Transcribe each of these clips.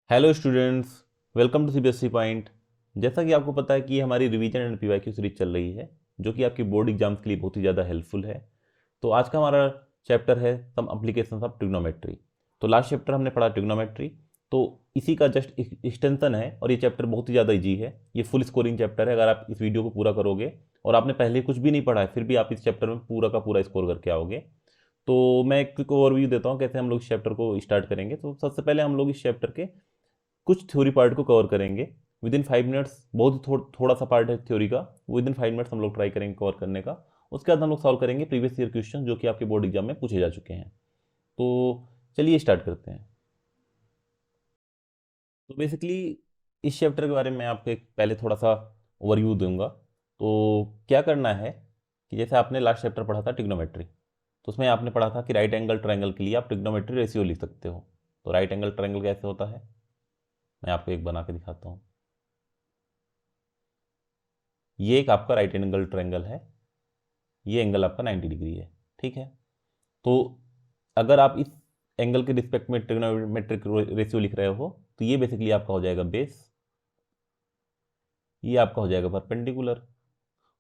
Hello students, welcome to CBSE point. जैसा कि आपको पता है कि हमारी रिवीजन एंड पीवाईक्यू सीरीज चल रही है, जो कि आपकी बोर्ड एग्जाम्स के लिए बहुत ही ज़्यादा हेल्पफुल है। तो आज का हमारा चैप्टर है सम एप्लीकेशंस ऑफ ट्रिग्नोमेट्री। तो लास्ट चैप्टर हमने पढ़ा ट्रिग्नोमेट्री, तो इसी का जस्ट एक्सटेंशन है और ये चैप्टर बहुत ही ज़्यादा ईजी है। ये फुल स्कोरिंग चैप्टर है। अगर आप इस वीडियो को पूरा करोगे और आपने पहले कुछ भी नहीं पढ़ा है, फिर भी आप इस चैप्टर में पूरा का पूरा स्कोर करके आओगे। तो मैं एक क्विक ओवरव्यू देता हूँ कैसे हम लोग इस चैप्टर को स्टार्ट करेंगे। तो सबसे पहले हम लोग इस चैप्टर के कुछ थ्योरी पार्ट को कवर करेंगे विद इन 5 मिनट्स। बहुत ही थोड़ा सा पार्ट है थ्योरी का, विद इन 5 मिनट्स हम लोग ट्राई करेंगे कवर करने का। उसके बाद हम लोग सॉल्व करेंगे प्रीवियस ईयर क्वेश्चन जो कि आपके बोर्ड एग्जाम में पूछे जा चुके हैं। तो चलिए स्टार्ट करते हैं। तो बेसिकली इस चैप्टर के बारे में आपको एक पहले थोड़ा सा ओवरव्यू दूंगा। तो क्या करना है कि जैसे आपने लास्ट चैप्टर पढ़ा था ट्रिग्नोमेट्री, तो उसमें आपने पढ़ा था कि राइट एंगल ट्रायंगल के लिए आप ट्रिग्नोमेट्री रेशियो लिख सकते हो। तो राइट एंगल ट्रायंगल कैसे होता है, मैं आपको एक बना के दिखाता हूँ। ये एक आपका राइट एंगल ट्रायंगल है, ये एंगल आपका 90 डिग्री है, ठीक है। तो अगर आप इस एंगल के रिस्पेक्ट में ट्रिग्नोमेट्रिक रेशियो लिख रहे हो, तो ये बेसिकली आपका हो जाएगा बेस, ये आपका हो जाएगा परपेंडिकुलर,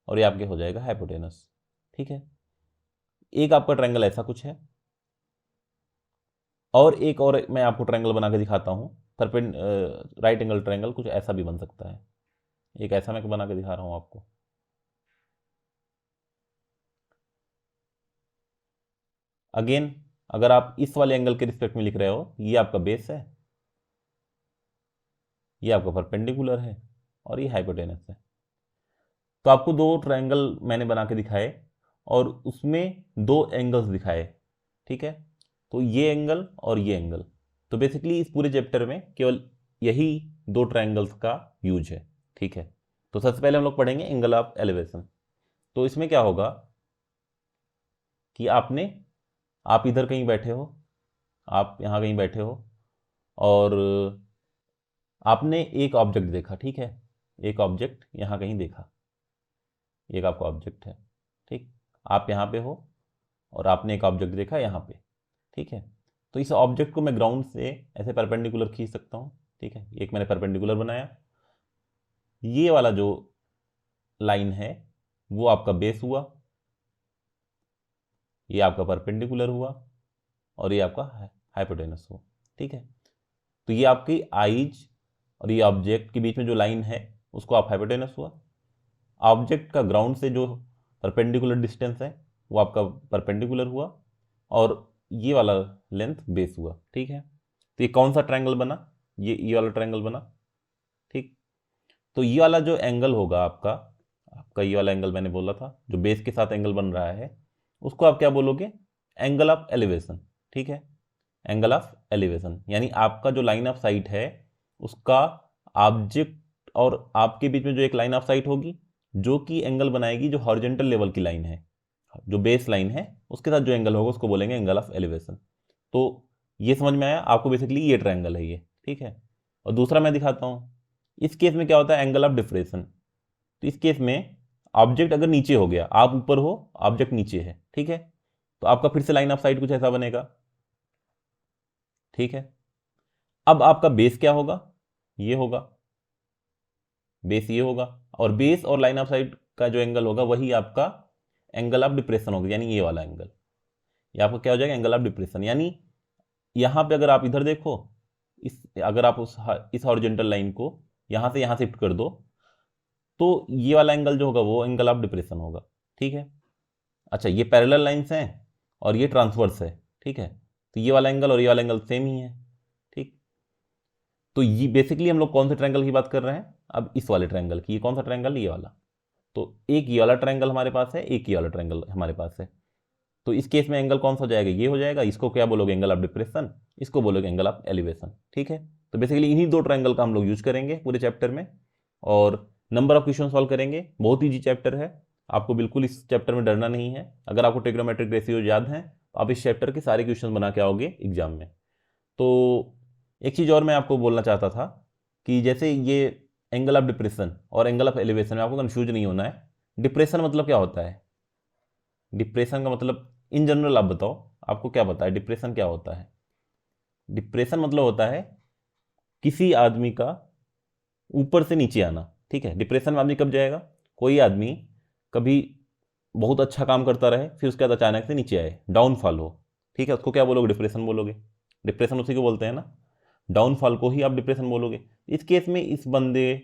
और ये आपके हो जाएगा हाइपोटेनस, ठीक है। एक आपका ट्रायंगल ऐसा कुछ है, और एक और मैं आपको ट्रायंगल बना के दिखाता हूँ। राइट एंगल ट्रायंगल कुछ ऐसा भी बन सकता है। एक ऐसा मैं बना के दिखा रहा हूँ आपको। अगेन, अगर आप इस वाले एंगल के रिस्पेक्ट में लिख रहे हो, ये आपका बेस है, ये आपका परपेंडिकुलर है, और ये हाइपोटेनस है। तो आपको दो ट्रायंगल मैंने बना के दिखाए और उसमें दो एंगल्स दिखाए, ठीक है। तो ये एंगल और ये एंगल, तो बेसिकली इस पूरे चैप्टर में केवल यही दो ट्रायंगल्स का यूज है, ठीक है। तो सबसे पहले हम लोग पढ़ेंगे एंगल ऑफ एलिवेशन। तो इसमें क्या होगा कि आप इधर कहीं बैठे हो, आप यहाँ कहीं बैठे हो, और आपने एक ऑब्जेक्ट देखा, ठीक है। एक ऑब्जेक्ट यहाँ कहीं देखा, एक आपका ऑब्जेक्ट है, ठीक। आप यहाँ पे हो और आपने एक ऑब्जेक्ट देखा यहाँ पे, ठीक है। तो इस ऑब्जेक्ट को मैं ग्राउंड से ऐसे परपेंडिकुलर खींच सकता हूँ, ठीक है। एक मैंने परपेंडिकुलर बनाया, ये वाला जो लाइन है वो आपका बेस हुआ, ये आपका परपेंडिकुलर हुआ, और ये आपका हाइपोटेनस हुआ, ठीक है। तो ये आपकी आईज और ये ऑब्जेक्ट के बीच में जो लाइन है उसको आप हाइपोटेनस हुआ। ऑब्जेक्ट का ग्राउंड से जो परपेंडिकुलर डिस्टेंस है वो आपका परपेंडिकुलर हुआ, और ये वाला लेंथ बेस हुआ, ठीक है। तो ये कौन सा ट्रायंगल बना, ये वाला ट्रायंगल बना, ठीक। तो ये वाला जो एंगल होगा आपका आपका ये वाला एंगल मैंने बोला था जो बेस के साथ एंगल बन रहा है, उसको आप क्या बोलोगे, एंगल ऑफ एलिवेशन, ठीक है। एंगल ऑफ एलिवेशन यानी आपका जो लाइन ऑफ साइट है उसका ऑब्जेक्ट और आपके बीच में जो एक लाइन ऑफ साइट होगी जो कि एंगल बनाएगी जो हॉरिजॉन्टल लेवल की लाइन है, जो बेस लाइन है उसके साथ जो एंगल होगा उसको बोलेंगे एंगल ऑफ एलिवेशन। तो ये समझ में आया आपको, बेसिकली ये ट्रायंगल है ये, ठीक है। और दूसरा मैं दिखाता हूँ। इस केस में क्या होता है, एंगल ऑफ डिफ्रेशन। तो इस केस में ऑब्जेक्ट अगर नीचे हो गया, आप ऊपर हो ऑब्जेक्ट नीचे है, ठीक है, तो आपका फिर से लाइन ऑफ साइट कुछ ऐसा बनेगा, ठीक है। अब आपका बेस क्या होगा, ये होगा, बेस ये होगा, और बेस और लाइन ऑफ साइट का जो एंगल होगा वही आपका एंगल ऑफ डिप्रेशन होगा, यानी ये वाला एंगल। ये आपका क्या हो जाएगा, एंगल ऑफ डिप्रेशन। यानी यहां पे अगर आप इधर देखो, इस अगर आप इस हॉरिजॉन्टल लाइन को यहां से यहां शिफ्ट कर दो, तो ये वाला एंगल जो होगा वो एंगल ऑफ डिप्रेशन होगा, ठीक है। अच्छा, ये पैरेलल लाइंस हैं और ये ट्रांसवर्स है, ठीक है। तो ये वाला एंगल और ये वाला एंगल सेम ही है, ठीक। तो ये बेसिकली हम लोग कौन से ट्रायंगल की बात कर रहे हैं, अब इस वाले ट्रायंगल की। ये कौन सा ट्रायंगल, ये वाला। तो एक ये वाला ट्रायंगल हमारे पास है, एक ये वाला ट्रायंगल हमारे पास है। तो इस केस में एंगल कौन सा हो जाएगा, ये हो जाएगा। इसको क्या बोलोगे, एंगल ऑफ डिप्रेशन, इसको बोलोगे एंगल ऑफ एलिवेशन, ठीक है। तो बेसिकली इन्हीं दो ट्रायंगल का हम लोग यूज करेंगे पूरे चैप्टर में, और नंबर ऑफ क्वेश्चन सॉल्व करेंगे। बहुत ईजी चैप्टर है, आपको बिल्कुल इस चैप्टर में डरना नहीं है। अगर आपको ट्रिग्नोमेट्रिक रेशियो याद है तो आप इस चैप्टर के सारे क्वेश्चन बना के आओगे एग्जाम में। तो एक चीज़ और मैं आपको बोलना चाहता था कि जैसे ये एंगल ऑफ डिप्रेशन और एंगल ऑफ एलिवेशन में आपको कंफ्यूज नहीं होना है। डिप्रेशन मतलब क्या होता है, डिप्रेशन का मतलब इन जनरल आप बताओ, आपको क्या पता है डिप्रेशन क्या होता है। डिप्रेशन मतलब होता है किसी आदमी का ऊपर से नीचे आना, ठीक है। डिप्रेशन में आदमी कब जाएगा, कोई आदमी कभी बहुत अच्छा काम करता रहे, फिर उसके बाद अचानक से नीचे आए, डाउनफॉल हो, ठीक है, उसको क्या बोलोगे, डिप्रेशन बोलोगे। डिप्रेशन उसी को बोलते हैं ना, डाउनफॉल को ही आप डिप्रेशन बोलोगे। इस केस में इस बंदे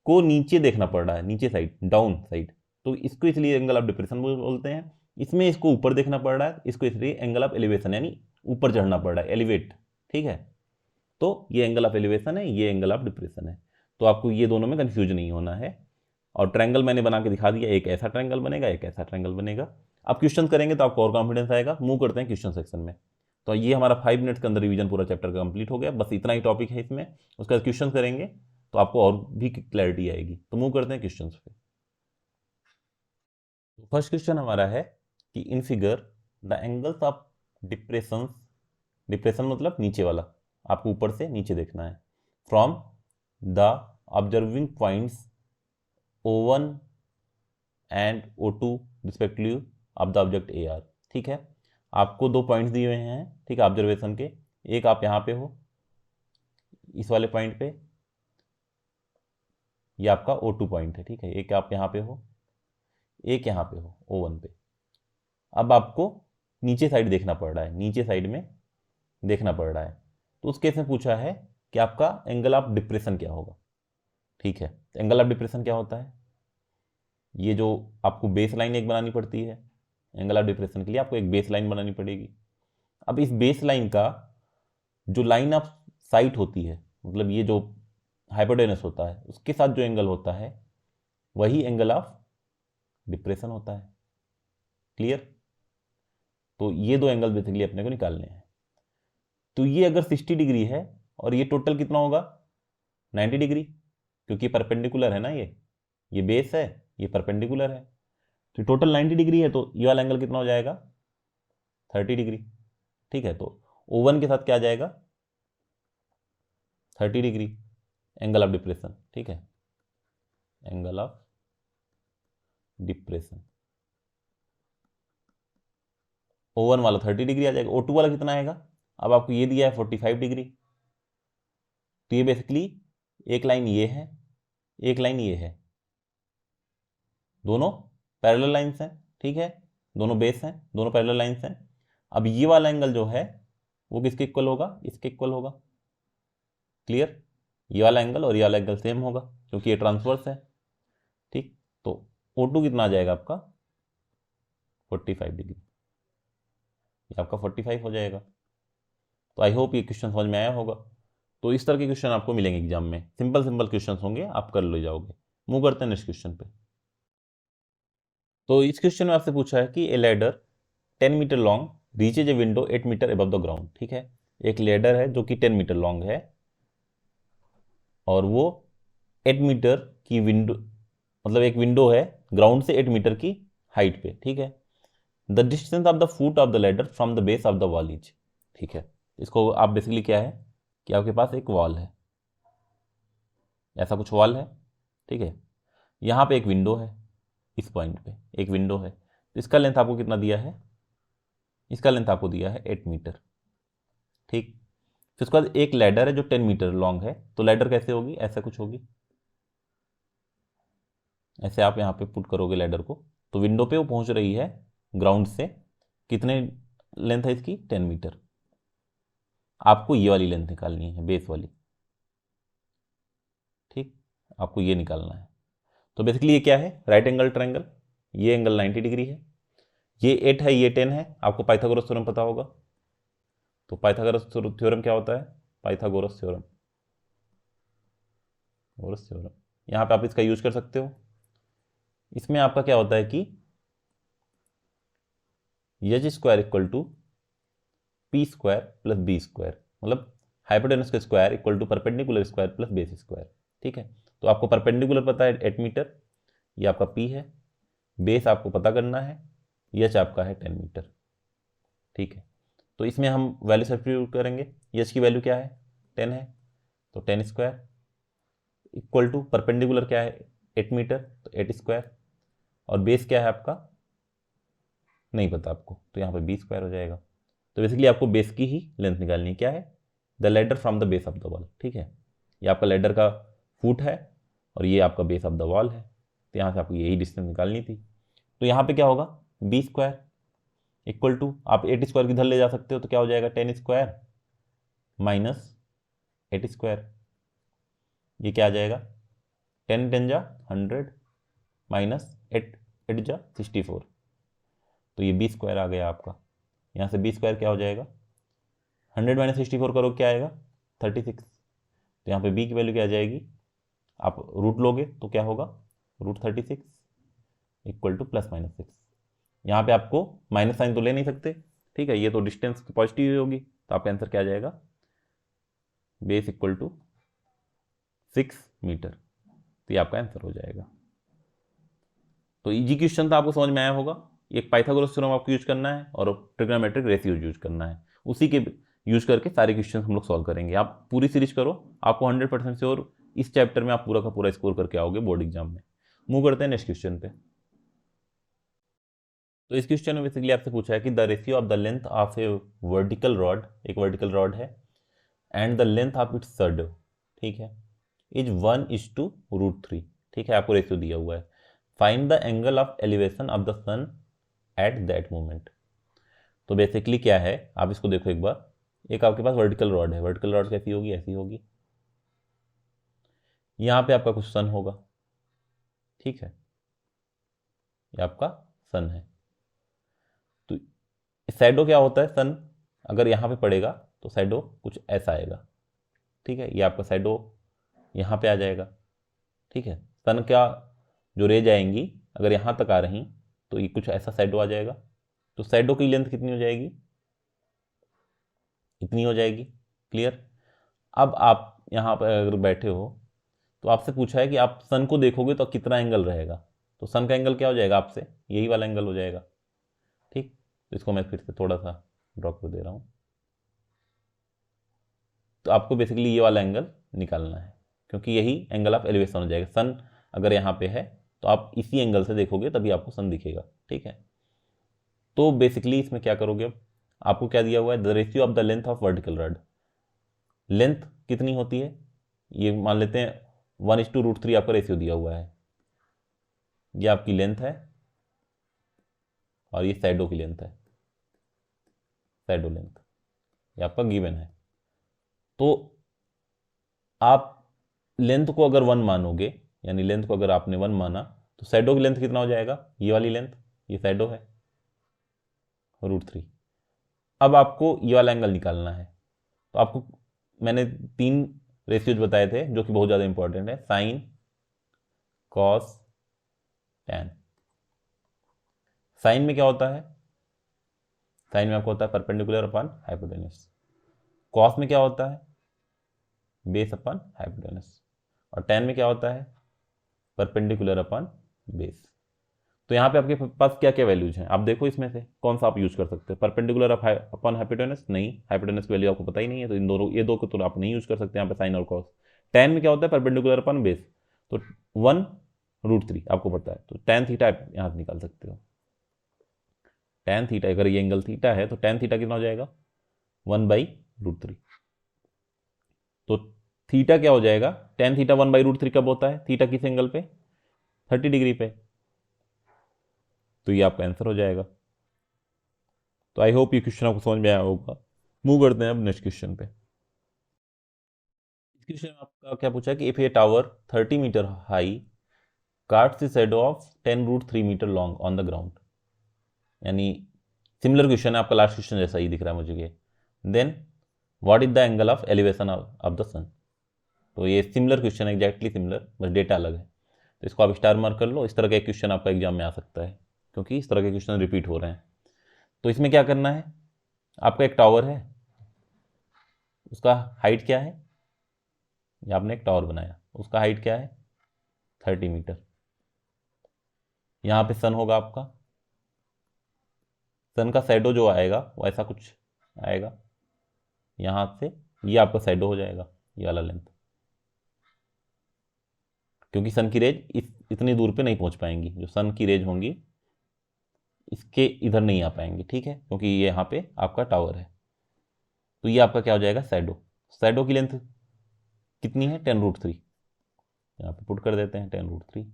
को नीचे देखना पड़ रहा है, नीचे साइड, डाउन साइड, तो इसको इसलिए एंगल ऑफ डिप्रेशन बोलते हैं। इसमें इसको ऊपर देखना पड़ रहा है, इसको इसलिए एंगल ऑफ एलिवेशन, यानी ऊपर चढ़ना पड़ रहा है, एलिवेट, ठीक है। तो ये एंगल ऑफ एलिवेशन है, ये एंगल ऑफ डिप्रेशन है। तो आपको ये दोनों में कंफ्यूज नहीं होना है। और ट्रायंगल मैंने बना के दिखा दिया, एक ऐसा ट्रायंगल बनेगा, एक ऐसा ट्रायंगल बनेगा। अब क्वेश्चन करेंगे तो आपको और कॉन्फिडेंस आएगा। मूव करते हैं क्वेश्चन सेक्शन में। तो ये हमारा 5 मिनट्स के अंदर रिवीजन पूरा चैप्टर का कंप्लीट हो गया, बस इतना ही टॉपिक है इसमें। उसके बाद क्वेश्चन करेंगे तो आपको और भी क्लैरिटी आएगी। तो मूव करते हैं क्वेश्चन पे। फर्स्ट क्वेश्चन हमारा है कि in figure the angles of depression, depression मतलब नीचे वाला, आपको ऊपर से नीचे देखना है, from the observing points O1 and O2 respectively of the object AR, ठीक है। आपको 2 पॉइंट्स दिए हुए हैं, ठीक है, ऑब्जर्वेशन के। एक आप यहाँ पे हो इस वाले पॉइंट पे, ये आपका O2 पॉइंट है, ठीक है। एक आप यहाँ पे हो, एक यहाँ पे हो O1 पे। अब आपको नीचे साइड देखना पड़ रहा है, नीचे साइड में देखना पड़ रहा है। तो उस केस में पूछा है कि आपका एंगल ऑफ डिप्रेशन क्या होगा, ठीक है। तो एंगल ऑफ डिप्रेशन क्या होता है, ये जो आपको बेस लाइन एक बनानी पड़ती है एंगल ऑफ डिप्रेशन के लिए, आपको एक बेस लाइन बनानी पड़ेगी। अब इस बेस लाइन का जो लाइन ऑफ साइट होती है, मतलब ये जो हाइपोटेनस होता है, उसके साथ जो एंगल होता है वही एंगल ऑफ डिप्रेशन होता है। क्लियर। तो ये 2 एंगल बेसिकली अपने को निकालने हैं। तो ये अगर 60 डिग्री है और ये टोटल कितना होगा, 90 डिग्री, क्योंकि परपेंडिकुलर है ना, ये बेस है, ये परपेंडिकुलर है। तो टोटल 90 डिग्री है, तो ये वाला एंगल कितना हो जाएगा, 30 डिग्री, ठीक है। तो O1 के साथ क्या आ जाएगा, 30 डिग्री एंगल ऑफ डिप्रेशन, ठीक है, एंगल ऑफ डिप्रेशन। O1 वाला 30 डिग्री आ जाएगा, O2 वाला कितना आएगा, अब आपको ये दिया है 45 डिग्री। तो ये बेसिकली एक लाइन ये है, एक लाइन ये है, दोनों पैरेलल लाइंस हैं, ठीक है, दोनों बेस हैं, दोनों पैरेलल लाइंस हैं। अब ये वाला एंगल जो है वो किसके इक्वल होगा, इसके इक्वल होगा। क्लियर। ये वाला एंगल और ये वाला एंगल सेम होगा क्योंकि ये ट्रांसवर्स है, ठीक। तो O2 कितना आ जाएगा आपका, 45 डिग्री, ये आपका 45 हो जाएगा। तो आई होप ये क्वेश्चन समझ में आया होगा। तो इस तरह के क्वेश्चन आपको मिलेंगे एग्जाम में, सिंपल सिंपल क्वेश्चन होंगे, आप कर ले जाओगे। मूव करते हैं नेक्स्ट क्वेश्चन पे। तो इस क्वेश्चन में आपसे पूछा है कि a ladder 10 metre long reaches a window 8 metre above the ground, ठीक है। एक लैडर है जो कि 10 मीटर लॉन्ग है और वो 8 मीटर की विंडो, मतलब एक विंडो है ग्राउंड से 8 मीटर की हाइट पे, ठीक है। The distance of the foot of the ladder from the base of the wall is, ठीक है। इसको आप बेसिकली क्या है कि आपके पास एक वॉल है, ऐसा कुछ वॉल है, ठीक है। यहाँ पे एक विंडो है, इस पॉइंट पे एक विंडो है। तो इसका लेंथ आपको कितना दिया है, इसका लेंथ आपको दिया है 8 मीटर, ठीक। फिर उसके बाद एक लैडर है जो 10 मीटर लॉन्ग है। तो लैडर कैसे होगी, ऐसा कुछ होगी, ऐसे आप यहाँ पे पुट करोगे लैडर को। तो विंडो पे वो पहुँच रही है ग्राउंड से, कितने लेंथ है इसकी, 10 मीटर। आपको ये वाली लेंथ निकालनी है, बेस वाली, ठीक, आपको ये निकालना है। तो बेसिकली ये क्या है, राइट एंगल ट्रायंगल, ये एंगल 90 डिग्री है, ये 8 है, ये 10 है। आपको पाइथागोरस थ्योरम पता होगा। तो पाइथागोरस थ्योरम क्या होता है, पाइथागोरस थ्योरम, यहाँ पे आप इसका यूज कर सकते हो। इसमें आपका क्या होता है कि H square equal to P square plus B square, मतलब हाइपोटेनस का square equal to perpendicular square plus base square, ठीक है। तो आपको परपेंडिकुलर पता है 8 मीटर, ये आपका पी है, बेस आपको पता करना है, एच आपका है 10 मीटर, ठीक है। तो इसमें हम वैल्यू सब्स्टिट्यूट करेंगे, एच की वैल्यू क्या है, 10 है, तो 10 स्क्वायर इक्वल टू परपेंडिकुलर क्या है 8 मीटर, तो 8 स्क्वायर, और बेस क्या है आपका नहीं पता आपको, तो यहाँ पे बी स्क्वायर हो जाएगा। तो बेसिकली आपको बेस की ही लेंथ निकालनी है, क्या है, the ladder from the base of the wall, ठीक है। ये आपका लैडर का फुट है और ये आपका बेस ऑफ द वॉल है, तो यहाँ से आपको यही डिस्टेंस निकालनी थी। तो यहाँ पे क्या होगा, बी स्क्वायर इक्वल टू, आप 8 स्क्वायर किधर ले जा सकते हो, तो क्या हो जाएगा 10 स्क्वायर माइनस 8 स्क्वायर, ये क्या आ जाएगा 10 10 जा 100 माइनस 8 8 जा 64, तो ये बी स्क्वायर आ गया आपका। यहाँ से बी स्क्वायर क्या हो जाएगा, 100 माइनस 64 करो क्या आएगा 36, तो यहाँ पे बी की वैल्यू क्या आ जाएगी, आप रूट लोगे तो क्या होगा √36 इक्वल टू +-6। यहाँ पे आपको माइनस साइन तो ले नहीं सकते, ठीक है, ये तो डिस्टेंस पॉजिटिव होगी, तो आपका आंसर क्या आ जाएगा, बेस इक्वल टू 6 मीटर, तो ये आपका आंसर हो जाएगा। तो इजी क्वेश्चन था, आपको समझ में आया होगा। एक पाइथागोरस थ्योरम आपको यूज करना है और ट्रिग्नोमेट्रिक रेशियो यूज करना है, उसी के यूज करके सारे क्वेश्चन हम लोग सॉल्व करेंगे। आप पूरी सीरीज करो, आपको 100% श्योर इस चैप्टर में आप पूरा का पूरा स्कोर करके आओगे बोर्ड एग्जाम में। मूव करते हैं नेक्स्ट क्वेश्चन पे। तो इस क्वेश्चन में बेसिकली आपसे पूछा है कि the ratio of the length of A vertical rod, एक वर्टिकल रॉड है, and the length of it's shadow, ठीक है, इज 1:√3, ठीक है, आपको रेशियो दिया हुआ है। Find the angle of elevation of the sun at that moment. तो बेसिकली क्या है, आप इसको देखो एक बार, एक आपके पास वर्टिकल रॉड है, वर्टिकल रॉड कैसी होगी, ऐसी होगी, यहाँ पे आपका कुछ सन होगा, ठीक है, ये आपका सन है। तो शैडो क्या होता है, सन अगर यहाँ पे पड़ेगा तो शैडो कुछ ऐसा आएगा, ठीक है, ये आपका शैडो यहाँ पे आ जाएगा, ठीक है, सन क्या जो रेज आएंगी अगर यहाँ तक आ रही तो ये कुछ ऐसा शैडो आ जाएगा, तो शैडो की लेंथ कितनी हो जाएगी, इतनी हो जाएगी, क्लियर। अब आप यहाँ पर अगर बैठे हो तो आपसे पूछा है कि आप सन को देखोगे तो कितना एंगल रहेगा, तो सन का एंगल क्या हो जाएगा आपसे, यही वाला एंगल हो जाएगा, ठीक। तो इसको मैं फिर से थोड़ा सा ड्रॉ कर दे रहा हूँ, तो आपको बेसिकली ये वाला एंगल निकालना है, क्योंकि यही एंगल ऑफ एलिवेशन हो जाएगा। सन अगर यहाँ पे है तो आप इसी एंगल से देखोगे तभी आपको सन दिखेगा, ठीक है। तो बेसिकली इसमें क्या करोगे, अब आपको क्या दिया हुआ है, the ratio of the length of vertical rod, length कितनी होती है, ये मान लेते हैं 1:√3 आपका रेशियो दिया हुआ है, ये आपकी लेंथ है और ये शैडो की लेंथ है, शैडो लेंथ ये आपका गिवन है। तो आप लेंथ को अगर 1 मानोगे, यानी लेंथ को अगर आपने 1 माना तो शैडो की लेंथ कितना हो जाएगा, ये वाली लेंथ, ये शैडो है √3। अब आपको ये वाला एंगल निकालना है, तो आपको मैंने 3 रेशियोज बताए थे जो कि बहुत ज़्यादा इंपॉर्टेंट है, साइन, कॉस, टैन। साइन में क्या होता है, साइन में आपको होता है परपेंडिकुलर अपॉन हाइपोटेनस, कॉस में क्या होता है, बेस अपॉन हाइपोटेनस, और टैन में क्या होता है, परपेंडिकुलर अपॉन बेस। तो यहाँ पे आपके पास क्या क्या वैल्यूज हैं, आप देखो इसमें से कौन सा आप यूज कर सकते हैं, परपेंडिकुलर अपॉन हाइपोटेनस, नहीं, हाइपोटेनस की वैल्यू आपको पता ही नहीं है, तो इन दोनों, ये दो को तो आप नहीं यूज कर सकते यहाँ पे, साइन और कॉस। टैन में क्या होता है, परपेंडिकुलर अपॉन बेस, तो 1√3 आपको पता है, तो टैन थीटा आप यहाँ से निकाल सकते हो, टैन थीटा, अगर ये एंगल थीटा है तो टैन थीटा कितना हो जाएगा 1/√3। तो थीटा क्या हो जाएगा, टैन थीटा 1/√3 कब होता है, थीटा किस एंगल पे, 30 डिग्री पे, तो ये आपका आंसर हो जाएगा। तो आई होप ये क्वेश्चन आपको समझ में आया होगा। मूव करते हैं अब नेक्स्ट क्वेश्चन पे। इस क्वेश्चन में आपका क्या पूछा है कि if a tower 30 metre high casts the shadow of 10√3 metre long on the ground, यानी सिमिलर क्वेश्चन है आपका, लास्ट क्वेश्चन जैसा ही दिख रहा है मुझे ये, then what is the angle of elevation of the sun. तो ये सिमिलर क्वेश्चन है, एग्जैक्टली सिमिलर, बस डेटा अलग है, तो इसको आप स्टार मार्क कर लो। इस तरह का एक क्वेश्चन आपका एग्जाम में आ सकता है, क्योंकि इस तरह के क्वेश्चन रिपीट हो रहे हैं। तो इसमें क्या करना है, आपका एक टावर है, उसका हाइट क्या है, या आपने एक टावर बनाया, उसका हाइट क्या है 30 मीटर, यहाँ पे सन होगा आपका, सन का शैडो जो आएगा वो ऐसा कुछ आएगा, यहाँ से ये आपका शैडो हो जाएगा, ये वाला लेंथ, क्योंकि सन की रेज इतनी दूर पे नहीं पहुंच पाएंगी, जो सन की रेज होंगी इसके इधर नहीं आ पाएंगी, ठीक है, क्योंकि ये यहाँ पे आपका टावर है। तो ये आपका क्या हो जाएगा शैडो, शैडो की लेंथ कितनी है 10√3, यहाँ पे पुट कर देते हैं 10√3।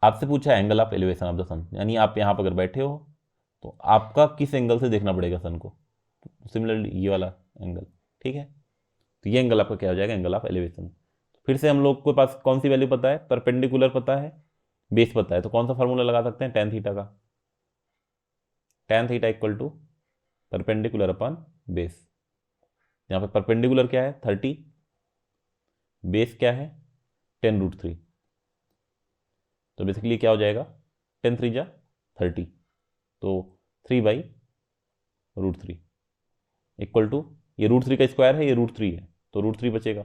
आपसे पूछा है angle of elevation of the sun, यानी आप यहाँ पर अगर बैठे हो तो आपका किस एंगल से देखना पड़ेगा सन को, सिमिलरली ये वाला एंगल, ठीक है। तो ये एंगल आपका क्या हो जाएगा, एंगल ऑफ एलिवेशन। फिर से हम लोग के पास कौन सी वैल्यू पता है, परपेंडिकुलर पता है, बेस पता है, तो कौन सा फार्मूला लगा सकते हैं, tan थीटा का। tan theta equal to perpendicular upon base. यहाँ पे परपेंडिकुलर क्या है 30, बेस क्या है 10√3, तो बेसिकली क्या हो जाएगा 10×3 = 30, तो 3/√3 इक्वल टू, ये √3 का स्क्वायर है, ये √3 है, तो √3 बचेगा।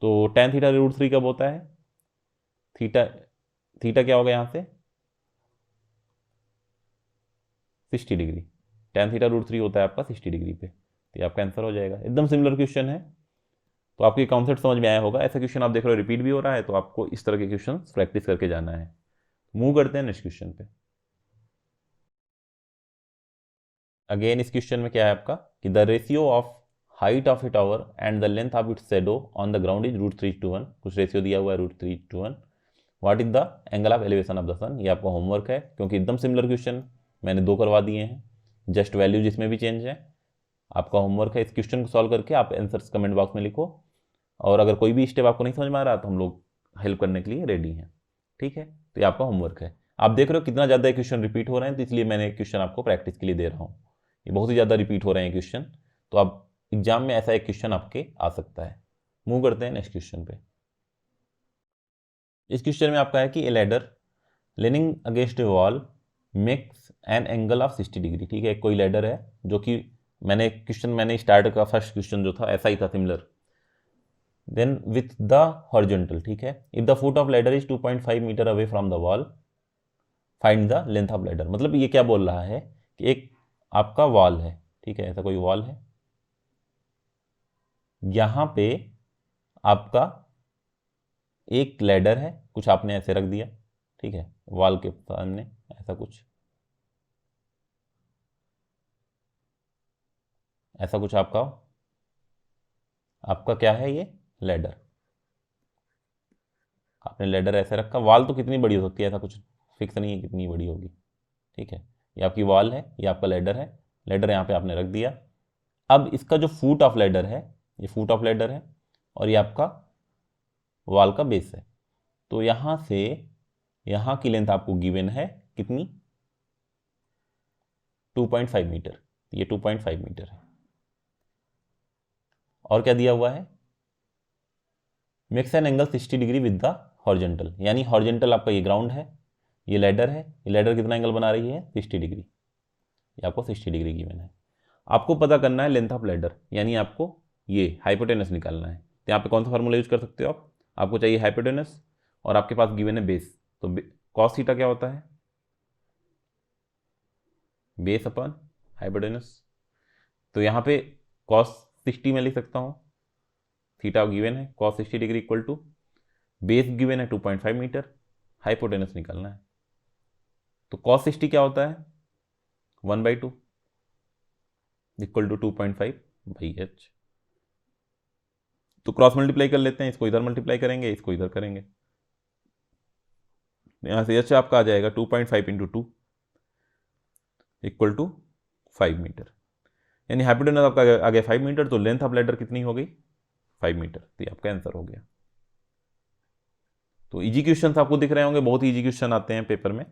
तो tan थीटा √3 कब होता है, थीटा थीटा क्या होगा यहाँ से 60 डिग्री, tan थीटा √3 होता है आपका 60 डिग्री पे, तो ये आपका आंसर हो जाएगा। एकदम सिमिलर क्वेश्चन है, तो आपको ये कॉन्सेप्ट समझ में आया होगा। ऐसा क्वेश्चन आप देख रहे हो रिपीट भी हो रहा है, तो आपको इस तरह के क्वेश्चन प्रैक्टिस करके जाना है। मूव करते हैं नेक्स्ट क्वेश्चन पे। अगेन इस क्वेश्चन में क्या है आपका कि the ratio of height of a tower and the length of its shadow on the ground is √3:1, कुछ रेशियो दिया हुआ है √3:1। What is the angle of elevation of the sun, ये आपका होमवर्क है, क्योंकि एकदम सिमिलर क्वेश्चन मैंने 2 करवा दिए हैं, जस्ट वैल्यू जिसमें भी चेंज है। आपका होमवर्क है इस क्वेश्चन को सॉल्व करके आप आंसर्स कमेंट बॉक्स में लिखो, और अगर कोई भी स्टेप आपको नहीं समझ में आ रहा तो हम लोग हेल्प करने के लिए रेडी हैं, ठीक है। तो ये आपका होमवर्क है। आप देख रहे हो कितना ज़्यादा क्वेश्चन रिपीट हो रहे हैं, तो इसलिए मैंने क्वेश्चन आपको प्रैक्टिस के लिए दे रहा हूँ। ये बहुत ही ज़्यादा रिपीट हो रहे हैं क्वेश्चन, तो आप एग्जाम में ऐसा एक क्वेश्चन आपके आ सकता है। मूव करते हैं नेक्स्ट क्वेश्चन पे। इस क्वेश्चन में आपका है कि a ladder leaning against a wall makes an angle of 60 degree, ठीक है। कोई लैडर है जो कि मैंने स्टार्ट का फर्स्ट क्वेश्चन जो था ऐसा ही था, similar. Then with the horizontal, ठीक है। If the foot of ladder is 2.5 metre away from the wall, find the length of ladder. मतलब ये क्या बोल रहा है कि एक आपका वॉल है, ठीक है, ऐसा कोई वॉल है, यहां पे आपका एक लैडर है, कुछ आपने ऐसे रख दिया, ठीक है, वॉल के सामने ऐसा कुछ, ऐसा कुछ आपका क्या है, ये लैडर। आपने लैडर ऐसे रखा, वॉल तो कितनी बड़ी हो सकती है, ऐसा कुछ फिक्स नहीं है कितनी बड़ी होगी, ठीक है। ये आपकी वॉल है, ये आपका लैडर है, लैडर यहाँ पे आपने रख दिया। अब इसका जो फुट ऑफ लैडर है, ये फुट ऑफ लैडर है, और ये आपका वॉल का बेस है। तो यहाँ से यहाँ की लेंथ आपको गिवन है कितनी 2.5 मीटर, ये 2.5 मीटर है। और क्या दिया हुआ है, makes an angle 60 degree with the horizontal, यानी हॉरिजॉन्टल आपका ये ग्राउंड है, ये लैडर है, ये लैडर कितना एंगल बना रही है 60 डिग्री, ये आपको 60 डिग्री गिवन है। आपको पता करना है लेंथ ऑफ लैडर, यानी आपको ये हाइपोटेनस निकालना है। तो यहाँ पे कौन सा फार्मूला यूज कर सकते हो आप, आपको चाहिए हाइपोटेनस, और आपके पास गिवन है बेस, तो कॉस थीटा क्या होता है, बेस अपॉन हाइपोटेनस। तो यहाँ पे कॉस 60 में लिख सकता हूँ, थीटा गिवन है cos 60 degree equal to base given है 2.5 मीटर, हाइपोटेनस निकालना है। तो कॉस 60 क्या होता है 1/2 इक्वल टू 2.5/h। तो क्रॉस मल्टीप्लाई कर लेते हैं, इसको इधर मल्टीप्लाई करेंगे, इसको इधर करेंगे, यहाँ से h आपका आ जाएगा 2.5 × 2 इक्वल टू 5 मीटर, यानी हाइपोटेनस आपका आ गया 5 मीटर, तो लेंथ ऑफ लैडर कितनी हो गई 5 मीटर, तो ये आपका आंसर हो गया। तो इजी क्वेश्चन आपको दिख रहे होंगे, बहुत इजी क्वेश्चन आते हैं पेपर में,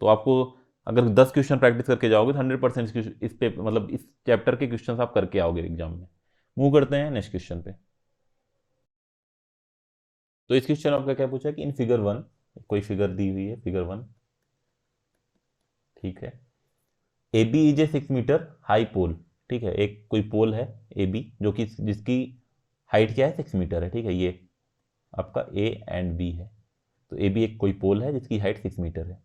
तो आपको अगर 10 क्वेश्चन प्रैक्टिस करके जाओगे तो 100% इस पे मतलब इस चैप्टर के क्वेश्चन आप करके आओगे एग्जाम में। मूव करते हैं नेक्स्ट क्वेश्चन पे। तो इस क्वेश्चन आपका क्या पूछा कि इन फिगर 1, कोई फिगर दी हुई है फिगर 1, ठीक है। A B is a 6 metre high pole, ठीक है, एक कोई पोल है ए बी जो कि जिसकी हाइट क्या है 6 मीटर है, ठीक है, ये आपका ए एंड बी है। तो ए बी एक कोई पोल है जिसकी हाइट 6 मीटर है,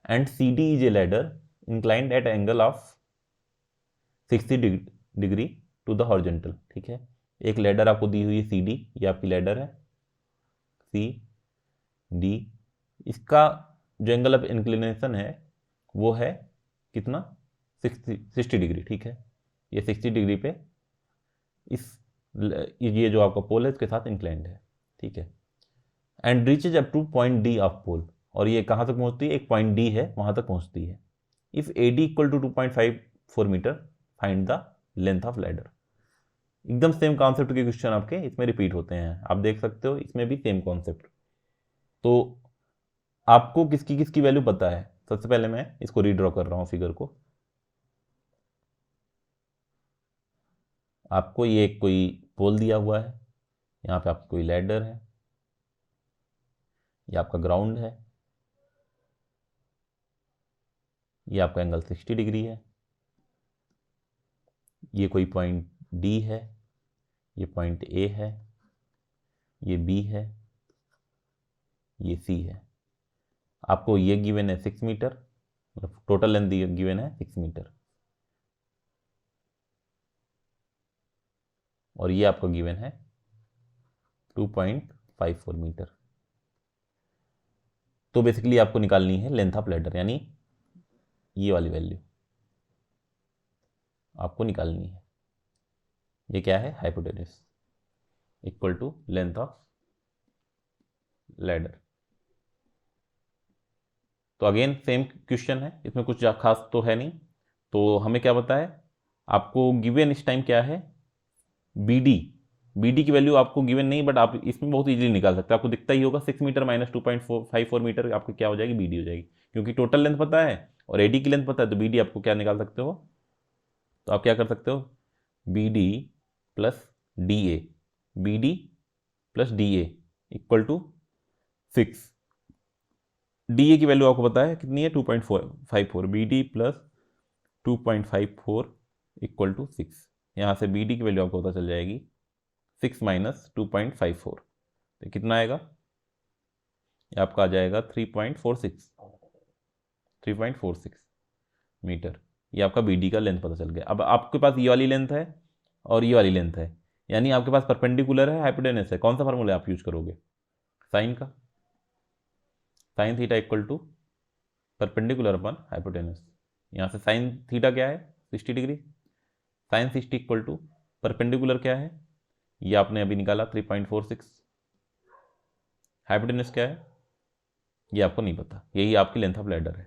and C D is a ladder inclined at angle of 60 degree to the horizontal, ठीक है। एक लैडर आपको दी हुई है सी डी, ये आपकी लैडर है सी डी, इसका जो एंगल ऑफ इंक्लिनेशन है वो है कितना 60 डिग्री, ठीक है। ये 60 डिग्री पे इस ये जो आपका पोल है इसके साथ इंक्लाइंड है, ठीक है। And reaches up to point D of pole, और ये कहाँ तक पहुँचती है, एक पॉइंट डी है वहाँ तक पहुँचती है। If A D equal to 2.54 metre find the length of ladder. एकदम सेम कॉन्सेप्ट के क्वेश्चन आपके इसमें रिपीट होते हैं, आप देख सकते हो इसमें भी सेम कॉन्सेप्ट। तो आपको किसकी किसकी वैल्यू पता है, सबसे पहले मैं इसको रीड्रॉ कर रहा हूँ फिगर को। आपको ये कोई पोल दिया हुआ है, यहाँ पे आपको कोई लैडर है, ये आपका ग्राउंड है, ये आपका एंगल 60 डिग्री है, ये कोई पॉइंट डी है, ये पॉइंट ए है, ये बी है, ये सी है। आपको ये गिवन है 6 मीटर, मतलब टोटल लेंथ गिवन है 6 मीटर, और ये आपको गिवन है 2.54 मीटर। तो बेसिकली आपको निकालनी है लेंथ ऑफ लैडर, यानी ये वाली वैल्यू आपको निकालनी है। ये क्या है, hypotenuse equal to length of ladder. तो अगेन सेम क्वेश्चन है, इसमें कुछ खास तो है नहीं। तो हमें क्या पता है, आपको गिवन इस टाइम क्या है, BD की वैल्यू आपको गिवन नहीं, बट आप इसमें बहुत इजीली निकाल सकते हैं। आपको दिखता ही होगा 6 मीटर माइनस 2.54 मीटर आपको क्या हो जाएगी, BD हो जाएगी, क्योंकि टोटल लेंथ पता है और AD की लेंथ पता है, तो BD आपको क्या निकाल सकते हो। तो आप क्या कर सकते हो, BD plus DA, BD plus DA equal to 6। DA की वैल्यू आपको पता है कितनी है, 2.54, BD प्लस 2.54 इक्वल टू 6। यहाँ से BD की वैल्यू आपको पता चल जाएगी 6 माइनस 2.54, तो कितना आएगा, ये आपका आ जाएगा 3.46 मीटर। ये आपका BD का लेंथ पता चल गया। अब आपके पास ये वाली लेंथ है और ये वाली लेंथ है, यानी आपके पास परपेंडिकुलर है, हाइपोटेनस है। कौन सा फार्मूला आप यूज करोगे, साइन का, sine theta equal to perpendicular upon hypotenuse. यहाँ से साइन थीटा क्या है, 60 degree, sine 60 equal to perpendicular क्या है, ये आपने अभी निकाला 3.46। हाइपोटेनस क्या है, ये आपको नहीं पता, यही आपकी लेंथ ऑफ लैडर है।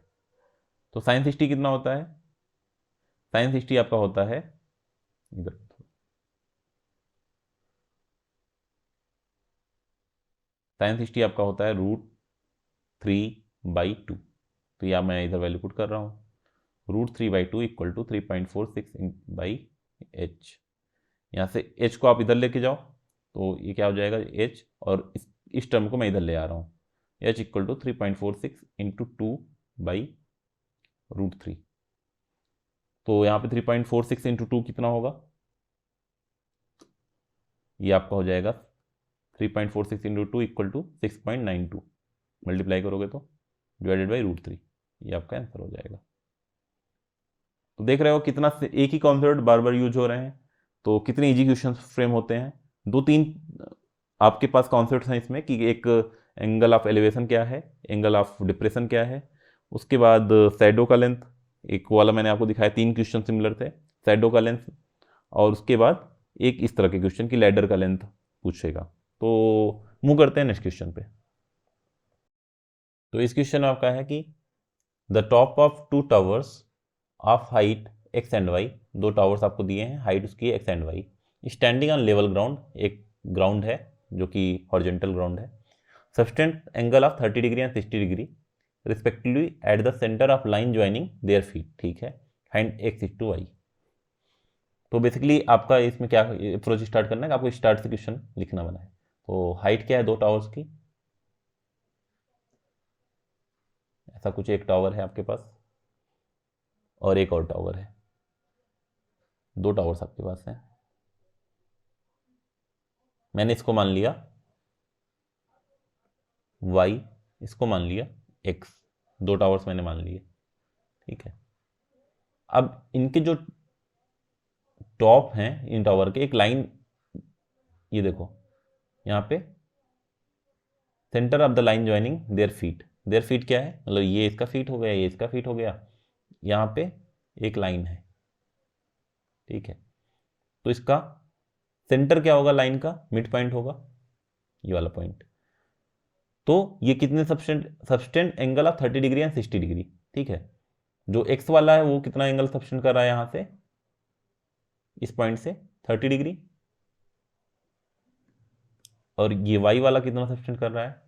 तो साइन 60 कितना होता है, साइन 60 आपका होता है, इधर साइन 60 आपका होता है √3/2। तो यह मैं इधर वैल्यू पुट कर रहा हूँ, √3/2 इक्वल टू 3.46/h। यहाँ से h को आप इधर लेके जाओ तो ये क्या हो जाएगा h, और इस टर्म को मैं इधर ले आ रहा हूँ, h इक्वल टू 3.46 इंटू 2/√3। तो यहाँ पे 3.46 इंटू 2 कितना होगा, ये आपका हो जाएगा 3.46 इंटू 2 इक्वल टू 6.92, मल्टीप्लाई करोगे तो डिवाइडेड बाई √3, ये आपका आंसर हो जाएगा। तो देख रहे हो कितना एक ही कॉन्सेप्ट बार बार यूज हो रहे हैं, तो कितने इजी क्वेश्चन फ्रेम होते हैं। 2-3 आपके पास कॉन्सेप्ट्स हैं इसमें कि एक एंगल ऑफ एलिवेशन क्या है, एंगल ऑफ डिप्रेशन क्या है, उसके बाद शैडो का लेंथ, एक वाला मैंने आपको दिखाया, 3 क्वेश्चन सिमिलर थे, शैडो का लेंथ, और उसके बाद एक इस तरह के क्वेश्चन की लैडर का लेंथ पूछेगा। तो मूव करते हैं नेक्स्ट क्वेश्चन पे। तो इस क्वेश्चन में आपका है कि the top of 2 towers of height x and y, 2 towers आपको दिए हैं, हाइट उसकी x and y, standing on level ground, एक ग्राउंड है जो कि हॉरिजॉन्टल ग्राउंड है, subtend angle of 30 degree and 60 degree respectively at the centre of line joining their feet, ठीक है, फाइंड x = y। तो बेसिकली आपका इसमें क्या अप्रोच स्टार्ट करना है कि आपको स्टार्ट से क्वेश्चन लिखना बना है। तो हाइट क्या है 2 टावर्स की, ऐसा कुछ एक टावर है आपके पास और एक और टावर है, 2 टावर्स आपके पास हैं। मैंने इसको मान लिया y, इसको मान लिया x, 2 टावर्स मैंने मान लिए, ठीक है। अब इनके जो टॉप हैं इन टावर के, एक लाइन, ये देखो यहाँ पे centre of the line joining their feet, their feet क्या है, मतलब ये इसका फीट हो गया, ये इसका फीट हो गया, यहाँ पे एक लाइन है, ठीक है। तो इसका सेंटर क्या होगा लाइन का, मिड पॉइंट होगा ये वाला पॉइंट। तो ये कितने subtended angle of 30 degree and 60 degree, ठीक है। जो एक्स वाला है वो कितना एंगल सबस्टेंड कर रहा है यहां से, इस पॉइंट से 30 डिग्री, और ये वाई वाला कितना सबस्टेंड कर रहा है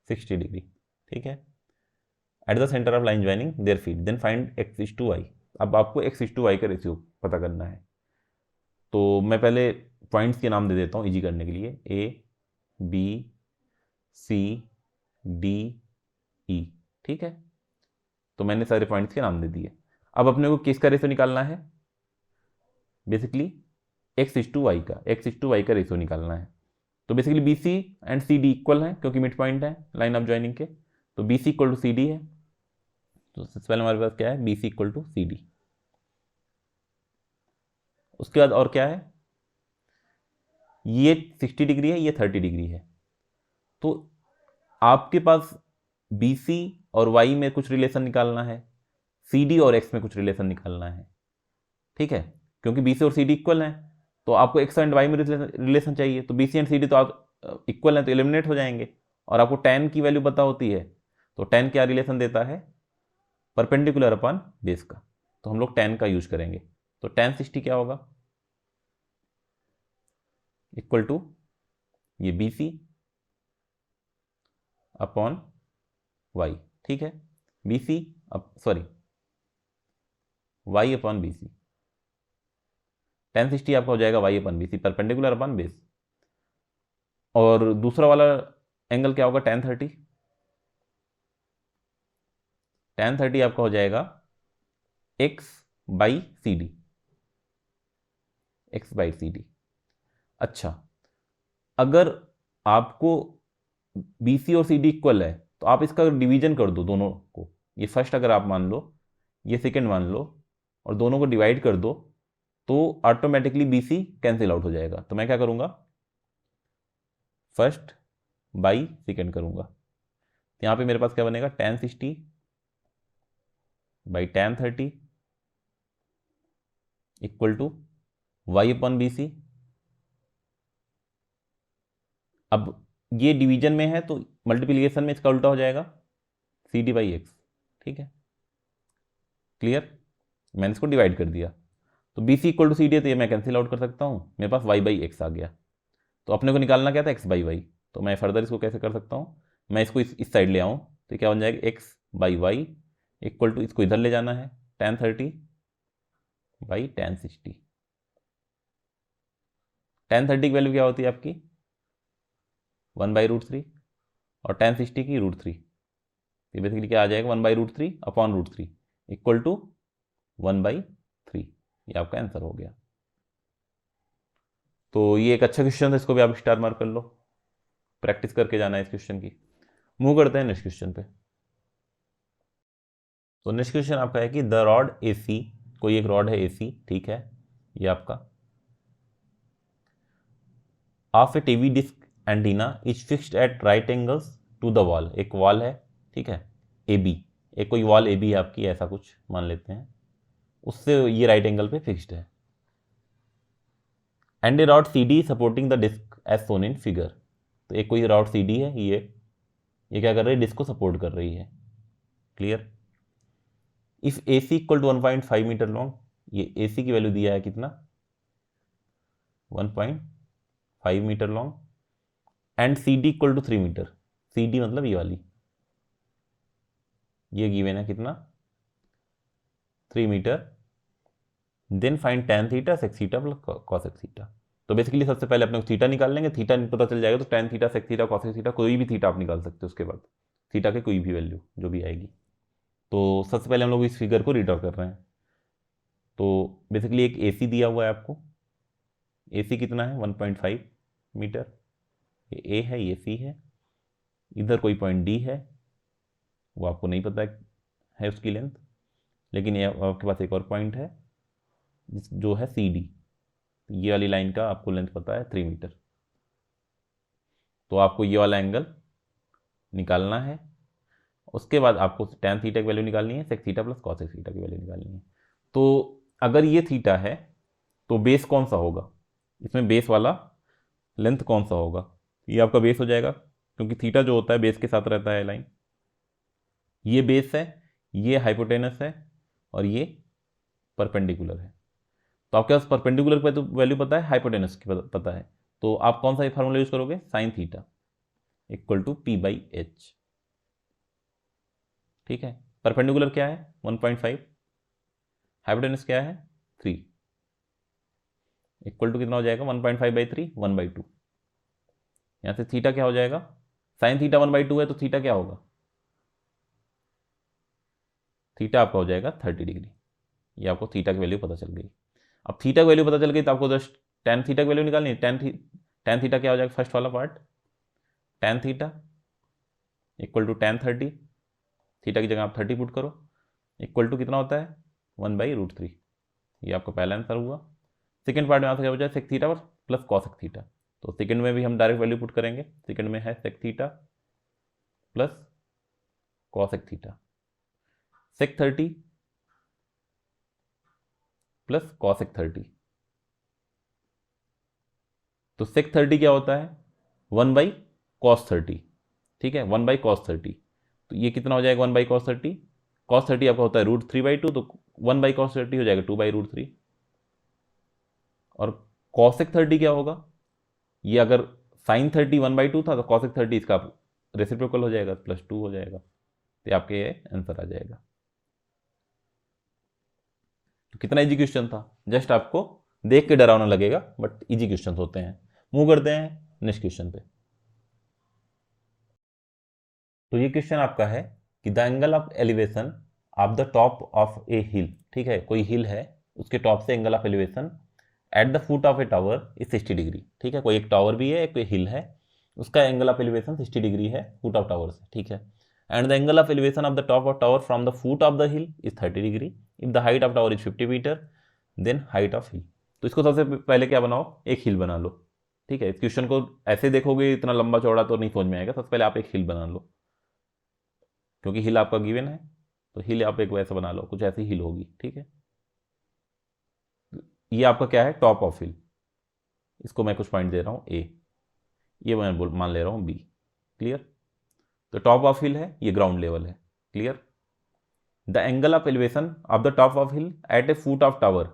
60 डिग्री, ठीक है। At the centre of line joining their feet, then find X is to Y. अब आपको एक्स इज टू वाई का रेशियो पता करना है। तो मैं पहले पॉइंट्स के नाम दे देता हूँ इजी करने के लिए, ए बी सी डी ई, ठीक है। तो मैंने सारे पॉइंट्स के नाम दे दिए। अब अपने को किसका रेशियो निकालना है, basically X is to Y का, एक्स इज टू वाई का रेशियो निकालना है। तो basically B C and C D equal है क्योंकि मिड पॉइंट है लाइन ऑफ ज्वाइनिंग के, तो B C equal to C D है। तो सबसे पहले हमारे पास क्या है, B C equal to C D. उसके बाद और क्या है, ये 60 डिग्री है, ये 30 डिग्री है। तो आपके पास बी सी और वाई में कुछ रिलेशन निकालना है, सी डी और एक्स में कुछ रिलेशन निकालना है, ठीक है। क्योंकि बी सी और सी डी इक्वल हैं तो आपको एक्स एंड वाई में रिलेशन चाहिए। तो B C and C D तो आप इक्वल हैं तो एलिमिनेट हो जाएंगे। और आपको tan की वैल्यू पता होती है, तो tan क्या रिलेशन देता है, परपेंडिकुलर अपॉन बेस का। तो हम लोग tan का यूज करेंगे। तो tan 60 क्या होगा, इक्वल टू ये बी सी अपॉन वाई, ठीक है। B C sorry Y upon B C, tan 60 आपका हो जाएगा Y upon B C, perpendicular upon base. और दूसरा वाला एंगल क्या होगा, tan 30, tan 30 आपका हो जाएगा x by C D, X by C D. अच्छा, अगर आपको बी सी और सी डी इक्वल है तो आप इसका डिवीजन कर दो दोनों को। ये फर्स्ट अगर आप मान लो, ये सेकंड मान लो, और दोनों को डिवाइड कर दो, तो automatically B C cancel out हो जाएगा। तो मैं क्या करूँगा, फर्स्ट बाई सेकंड करूँगा। यहाँ पे मेरे पास क्या बनेगा, tan 60 by tan 30 equal to Y upon B C. अब ये डिवीजन में है तो मल्टीप्लिकेशन में इसका उल्टा हो जाएगा, सी डी बाई एक्स, ठीक है। क्लियर, मैंने इसको डिवाइड कर दिया। तो B C equal to C D है तो ये मैं कैंसिल आउट कर सकता हूँ, मेरे पास वाई बाई एक्स आ गया। तो अपने को निकालना क्या था, एक्स बाई वाई। तो मैं फर्दर इसको कैसे कर सकता हूँ, मैं इसको इस साइड ले आऊँ तो क्या बन जाएगा, X by Y equal to, इसको इधर ले जाना है, tan 30 बाई tan 60। tan 30 की वैल्यू क्या होती है आपकी 1/√3 और tan 60 की √3। ये बेसिकली क्या आ जाएगा, 1/√3 अपॉन √3 इक्वल टू 1/3। ये आपका आंसर हो गया। तो ये एक अच्छा क्वेश्चन है, इसको भी आप स्टार मार्क कर लो, प्रैक्टिस करके जाना है इस क्वेश्चन की। मूव करते हैं नेक्स्ट क्वेश्चन पे। तो नेक्स्ट क्वेश्चन आपका है कि द रॉड ए सी, कोई एक रॉड है ए सी, ठीक है, ये आपका of a TV dish antenna is fixed at right angles to the wall. एक वॉल है, ठीक है, ए बी, एक कोई वॉल ए बी है आपकी, ऐसा कुछ मान लेते हैं, उससे ये राइट एंगल पे फिक्स्ड है। And a rod C D supporting the dish as shown in figure. तो एक कोई रॉड सी डी है, ये क्या कर रही है, डिस्क को सपोर्ट कर रही है। Clear. If A C equal to 1.5 metre long, ये ए सी की वैल्यू दिया है कितना, 1.5 metre long, and C D equal to 3 metre, C D मतलब ये वाली, ये गिवन है कितना 3 metre, then find tan theta sec theta plus cosec theta. तो बेसिकली सबसे पहले अपने को थीटा निकाल लेंगे, थीटा पता चल जाएगा तो tan theta sec theta cosec theta, कोई भी थीटा आप निकाल सकते हो उसके बाद, थीटा के कोई भी वैल्यू जो भी आएगी। तो सबसे पहले हम लोग इस फिगर को रीड्रॉ कर रहे हैं। तो बेसिकली एक एसी दिया हुआ है आपको, एसी कितना है 1.5 मीटर, ये ए है, ये सी है, इधर कोई पॉइंट डी है, वो आपको नहीं पता है उसकी लेंथ, लेकिन ये आपके पास एक और पॉइंट है जो है सी डी, ये वाली लाइन का आपको लेंथ पता है 3 मीटर। तो आपको ये वाला एंगल निकालना है, उसके बाद आपको tan थीटा की वैल्यू निकालनी है, sec theta plus cosec theta की वैल्यू निकालनी है। तो अगर ये थीटा है तो बेस कौन सा होगा, इसमें बेस वाला लेंथ कौन सा होगा, ये आपका बेस हो जाएगा, क्योंकि थीटा जो होता है बेस के साथ रहता है लाइन। ये बेस है, ये हाइपोटेनस है, और ये परपेंडिकुलर है। तो आपके पास परपेंडिकुलर पे तो वैल्यू पता है, हाइपोटेनस की पता है, तो आप कौन सा फार्मूला यूज करोगे, sine theta equal to P by H. ठीक है, परपेंडिकुलर क्या है 1.5, हाइपोटेनस क्या है 3, इक्वल टू कितना हो जाएगा 1.5 बाई 3, 1/2। यहाँ से थीटा क्या हो जाएगा, साइन थीटा 1/2 है तो थीटा क्या होगा, थीटा आपका हो जाएगा 30 डिग्री। ये आपको थीटा की वैल्यू पता चल गई। अब थीटा की वैल्यू पता चल गई तो आपको जस्ट टेन थीटा की वैल्यू निकालनी है। टेन थीटा क्या हो जाएगा, फर्स्ट वाला part tan theta equal to tan 30, theta की जगह आप 30 पुट करो, इक्वल टू कितना होता है 1/√3। ये आपका पहला आंसर हुआ। सेकंड पार्ट में यहाँ से क्या हो जाए sec theta plus cosec theta, तो सेकंड में भी हम डायरेक्ट वैल्यू पुट करेंगे। सेकंड में है sec theta plus cosec theta, sec 30 plus cosec 30। तो सेक 30 क्या होता है 1/cos30, ठीक है 1/cos30। तो ये कितना हो जाएगा 1/cos30, cos30 आपका होता है √3/2, तो 1/cos30 हो जाएगा 2/√3। और कॉसेक 30 क्या होगा, ये अगर साइन 30 1/2 था तो कॉसेक 30 इसका रेसिप्रोकल हो जाएगा, +2 हो जाएगा। तो आपके ये आंसर आ जाएगा। तो कितना इजी क्वेश्चन था, जस्ट आपको देख के डरावना लगेगा बट इजी क्वेश्चन होते हैं। मूव करते हैं नेक्स्ट क्वेश्चन पे। तो ये क्वेश्चन आपका है कि the angle of elevation of the top of a hill, ठीक है कोई हिल है उसके टॉप से angle of elevation at the foot of a tower is 60 degree. ठीक है, कोई एक टावर भी है, एक हिल है, उसका एंगल ऑफ एलिवेशन 60 डिग्री है फुट ऑफ टावर से। ठीक है, and the angle of elevation of the top of tower from the foot of the hill is 30 degree. If the height of tower is 50 metre then height of hill. तो इसको सबसे पहले क्या बनाओ, एक हिल बना लो। ठीक है, इस क्वेश्चन को ऐसे देखोगे इतना लंबा चौड़ा तो नहीं समझ में आएगा, सबसे पहले आप एक हिल बना लो, क्योंकि हिल आपका गिवन है तो हिल आप एक वैसा बना लो, कुछ ऐसी हिल होगी। ठीक है, ये आपका क्या है टॉप ऑफ हिल, इसको मैं कुछ पॉइंट दे रहा हूँ ए, ये मैं मान ले रहा हूँ बी। क्लियर, तो टॉप ऑफ हिल है, ये ग्राउंड लेवल है। Clear, the angle of elevation of the top of hill at a foot of tower.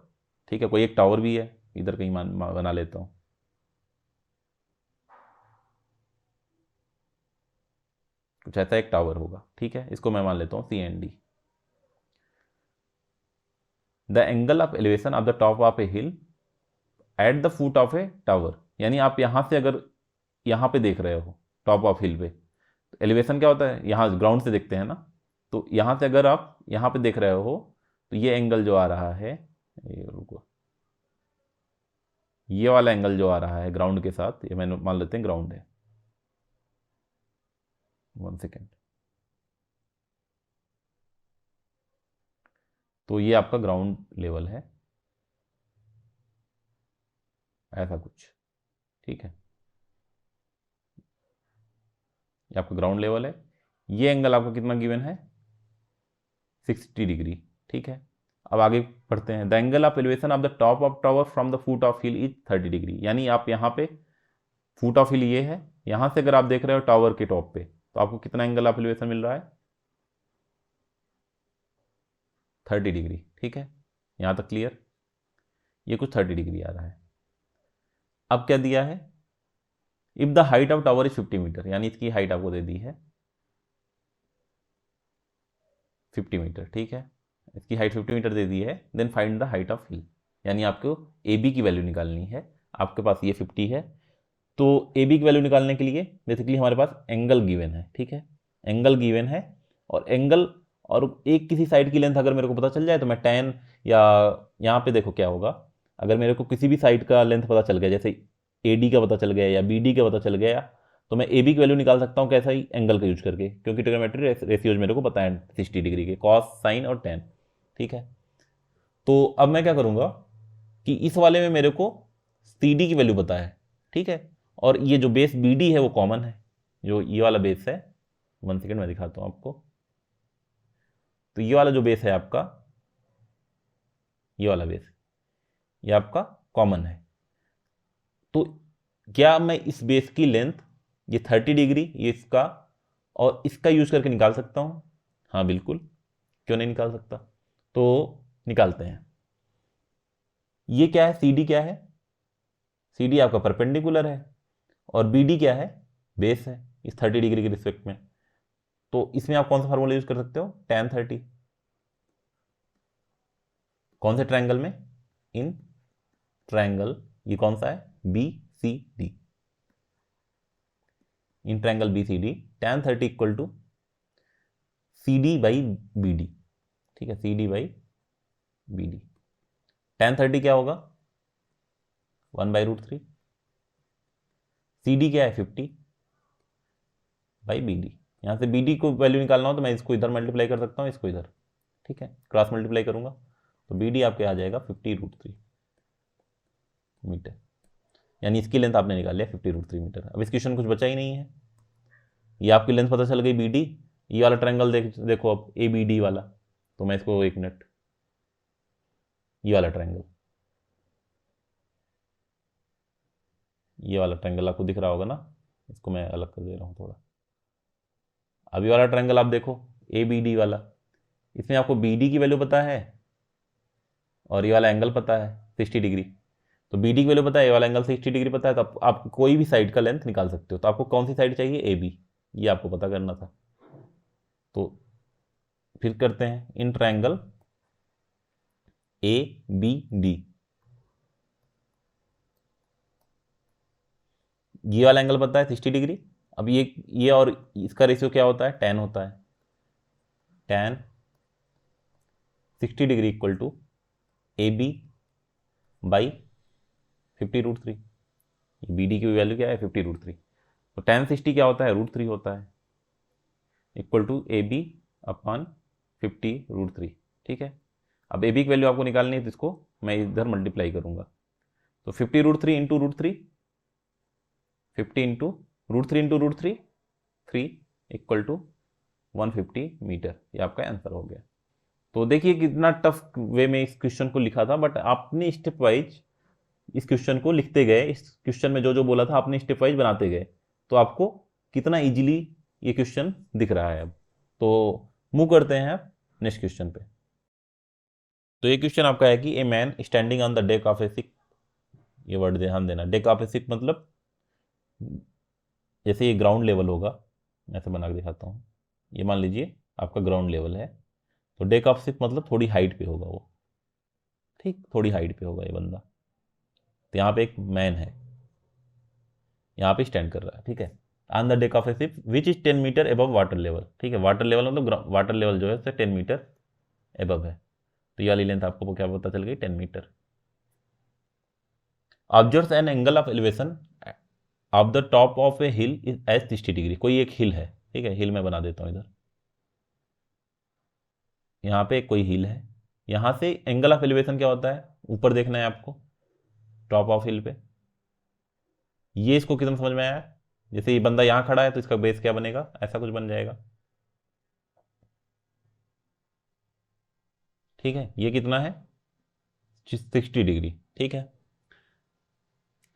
ठीक है, कोई एक टावर भी है, इधर कहीं बना लेता हूँ, कुछ ऐसा एक टावर होगा। ठीक है, इसको मैं मान लेता हूँ C and D. The angle of elevation of the top of a hill at the foot of a tower, यानी आप यहाँ से अगर यहाँ पे देख रहे हो टॉप ऑफ हिल पे, तो एलिवेशन क्या होता है, यहाँ ग्राउंड से देखते हैं ना, तो यहाँ से अगर आप यहाँ पे देख रहे हो तो ये एंगल जो आ रहा है, ये रुको, ये वाला एंगल जो आ रहा है ग्राउंड के साथ, ये मैंने मान लेते हैं ग्राउंड है। 1 सेकेंड, तो ये आपका ग्राउंड लेवल है, ऐसा कुछ। ठीक है, ये आपका ग्राउंड लेवल है, ये एंगल आपका कितना गिवन है 60 डिग्री। ठीक है, अब आगे बढ़ते हैं। The angle of elevation of the top of tower from the foot of hill is 30 degree, यानी आप यहाँ पे फुट ऑफ हिल ये है, यहाँ से अगर आप देख रहे हो टावर के टॉप पे तो आपको कितना एंगल ऑफ एलिवेशन मिल रहा है 30 डिग्री। ठीक है, यहाँ तक क्लियर, ये कुछ 30 डिग्री आ रहा है। अब क्या दिया है, if the height of tower is 50 metre, यानी इसकी हाइट आपको दे दी है 50 मीटर। ठीक है, इसकी हाइट 50 मीटर दे दी है, then find the height of hill, यानी आपको ए बी की वैल्यू निकालनी है। आपके पास ये 50 है, तो ए बी की वैल्यू निकालने के लिए बेसिकली हमारे पास एंगल गिवन है। ठीक है, एंगल गिवन है, और एंगल और एक किसी साइड की लेंथ अगर मेरे को पता चल जाए तो मैं टेन, या यहाँ पे देखो क्या होगा, अगर मेरे को किसी भी साइड का लेंथ पता चल गया, जैसे ए डी का पता चल गया या बी डी का पता चल गया, तो मैं ए बी की वैल्यू निकाल सकता हूँ कैसा ही एंगल का यूज करके, क्योंकि ट्रिग्नोमेट्री रेशियोज मेरे को पता है 60 डिग्री के, कॉस साइन और टेन। ठीक है, तो अब मैं क्या करूँगा कि इस वाले में मेरे को सी डी की वैल्यू पता है। ठीक है, और ये जो बेस बी डी है वो कॉमन है, जो ये वाला बेस है, 1 सेकेंड मैं दिखाता हूँ आपको। तो ये वाला जो बेस है आपका, ये वाला बेस, ये आपका कॉमन है। तो क्या मैं इस बेस की लेंथ, ये 30 डिग्री ये इसका और इसका यूज करके निकाल सकता हूँ? हाँ बिल्कुल, क्यों नहीं निकाल सकता। तो निकालते हैं। ये क्या है, सी डी क्या है, सी डी आपका परपेंडिकुलर है और बी डी क्या है, बेस है इस 30 डिग्री के रिस्पेक्ट में। तो इसमें आप कौन सा फार्मूला यूज कर सकते हो, tan 30। कौन से ट्रायंगल में, इन ट्रायंगल, ये कौन सा है, B C D, in triangle B C D tan 30 equal to C D by B D. ठीक है, C D by B D. tan 30 क्या होगा, 1/√3। सी डी क्या है, 50 बाई बी डी। यहाँ से बी डी को वैल्यू निकालना हो तो मैं इसको इधर मल्टीप्लाई कर सकता हूँ, इसको इधर, ठीक है, क्रॉस मल्टीप्लाई करूंगा तो बी डी आपके आ जाएगा 50√3 मीटर। यानी इसकी लेंथ आपने निकाल लिया 50√3 मीटर। अब इस क्वेश्चन कुछ बचा ही नहीं है, ये आपकी लेंथ पता चल गई बी डी। ये वाला ट्रायंगल देखो अब, ए बी डी वाला, तो मैं इसको एक मिनट, ये वाला ट्रायंगल, ये वाला ट्रायंगल आपको दिख रहा होगा ना, इसको मैं अलग कर दे रहा हूँ थोड़ा। अब ये वाला ट्रायंगल आप देखो, ए बी डी वाला, इसमें आपको बी डी की वैल्यू पता है और ये वाला एंगल पता है 60 डिग्री। तो बी डी की वैल्यू पता है, ये वाला एंगल 60 डिग्री पता है, तो आप कोई भी साइड का लेंथ निकाल सकते हो। तो आपको कौन सी साइड चाहिए, ए बी, ये आपको पता करना था। तो फिर करते हैं, in triangle A B D, ये वाला एंगल पता है 60 डिग्री। अब ये और इसका रेशियो क्या होता है, tan होता है। tan 60 degree equal to A B by 50√3। B D की वैल्यू क्या है, 50√3। तो tan 60 क्या होता है, √3 होता है, equal to A B upon 50√3। ठीक है, अब ए बी की वैल्यू आपको निकालनी है तो इसको मैं इधर मल्टीप्लाई करूंगा। तो 50√3 into √3, 50 into √3 into √3, 3 equal to 150 metre. ये आपका आंसर हो गया। तो देखिए कितना टफ वे में इस क्वेश्चन को लिखा था, बट आपने स्टेप वाइज इस क्वेश्चन को लिखते गए, इस क्वेश्चन में जो जो बोला था आपने स्टेप वाइज बनाते गए, तो आपको कितना इजीली ये क्वेश्चन दिख रहा है। अब तो मूव करते हैं आप नेक्स्ट क्वेश्चन पे। तो ये क्वेश्चन आपका है कि a man standing on the deck of a ship, ये वर्ड ध्यान देना, डेक ऑफ ए शिप मतलब जैसे ये ग्राउंड लेवल होगा, मैं ऐसे बना के दिखाता हूँ, ये मान लीजिए आपका ग्राउंड लेवल है, तो डेक ऑफ शिप मतलब थोड़ी हाइट पे होगा वो, ठीक, थोड़ी हाइट पे होगा ये बंदा। तो यहाँ पे एक मैन है, यहाँ पे स्टैंड कर रहा है, ठीक है, on the deck of a ship which is 10 metre above water level. ठीक है, वाटर लेवल मतलब वाटर लेवल जो है उससे 10 मीटर एबव है। तो ये वाली लेंथ आपको क्या पता चल गई, 10 metre. Observes an angle of elevation of the top of a hill is as 60 degree. कोई एक हिल है, ठीक है, हिल मैं बना देता हूँ इधर, यहाँ पे कोई हिल है, यहाँ से एंगल ऑफ एलिवेशन क्या होता है, ऊपर देखना है आपको, टॉप ऑफ हिल पे। ये इसको कितना समझ में आया, जैसे ये बंदा यहाँ खड़ा है तो इसका बेस क्या बनेगा, ऐसा कुछ बन जाएगा। ठीक है, ये कितना है, 60 डिग्री। ठीक है,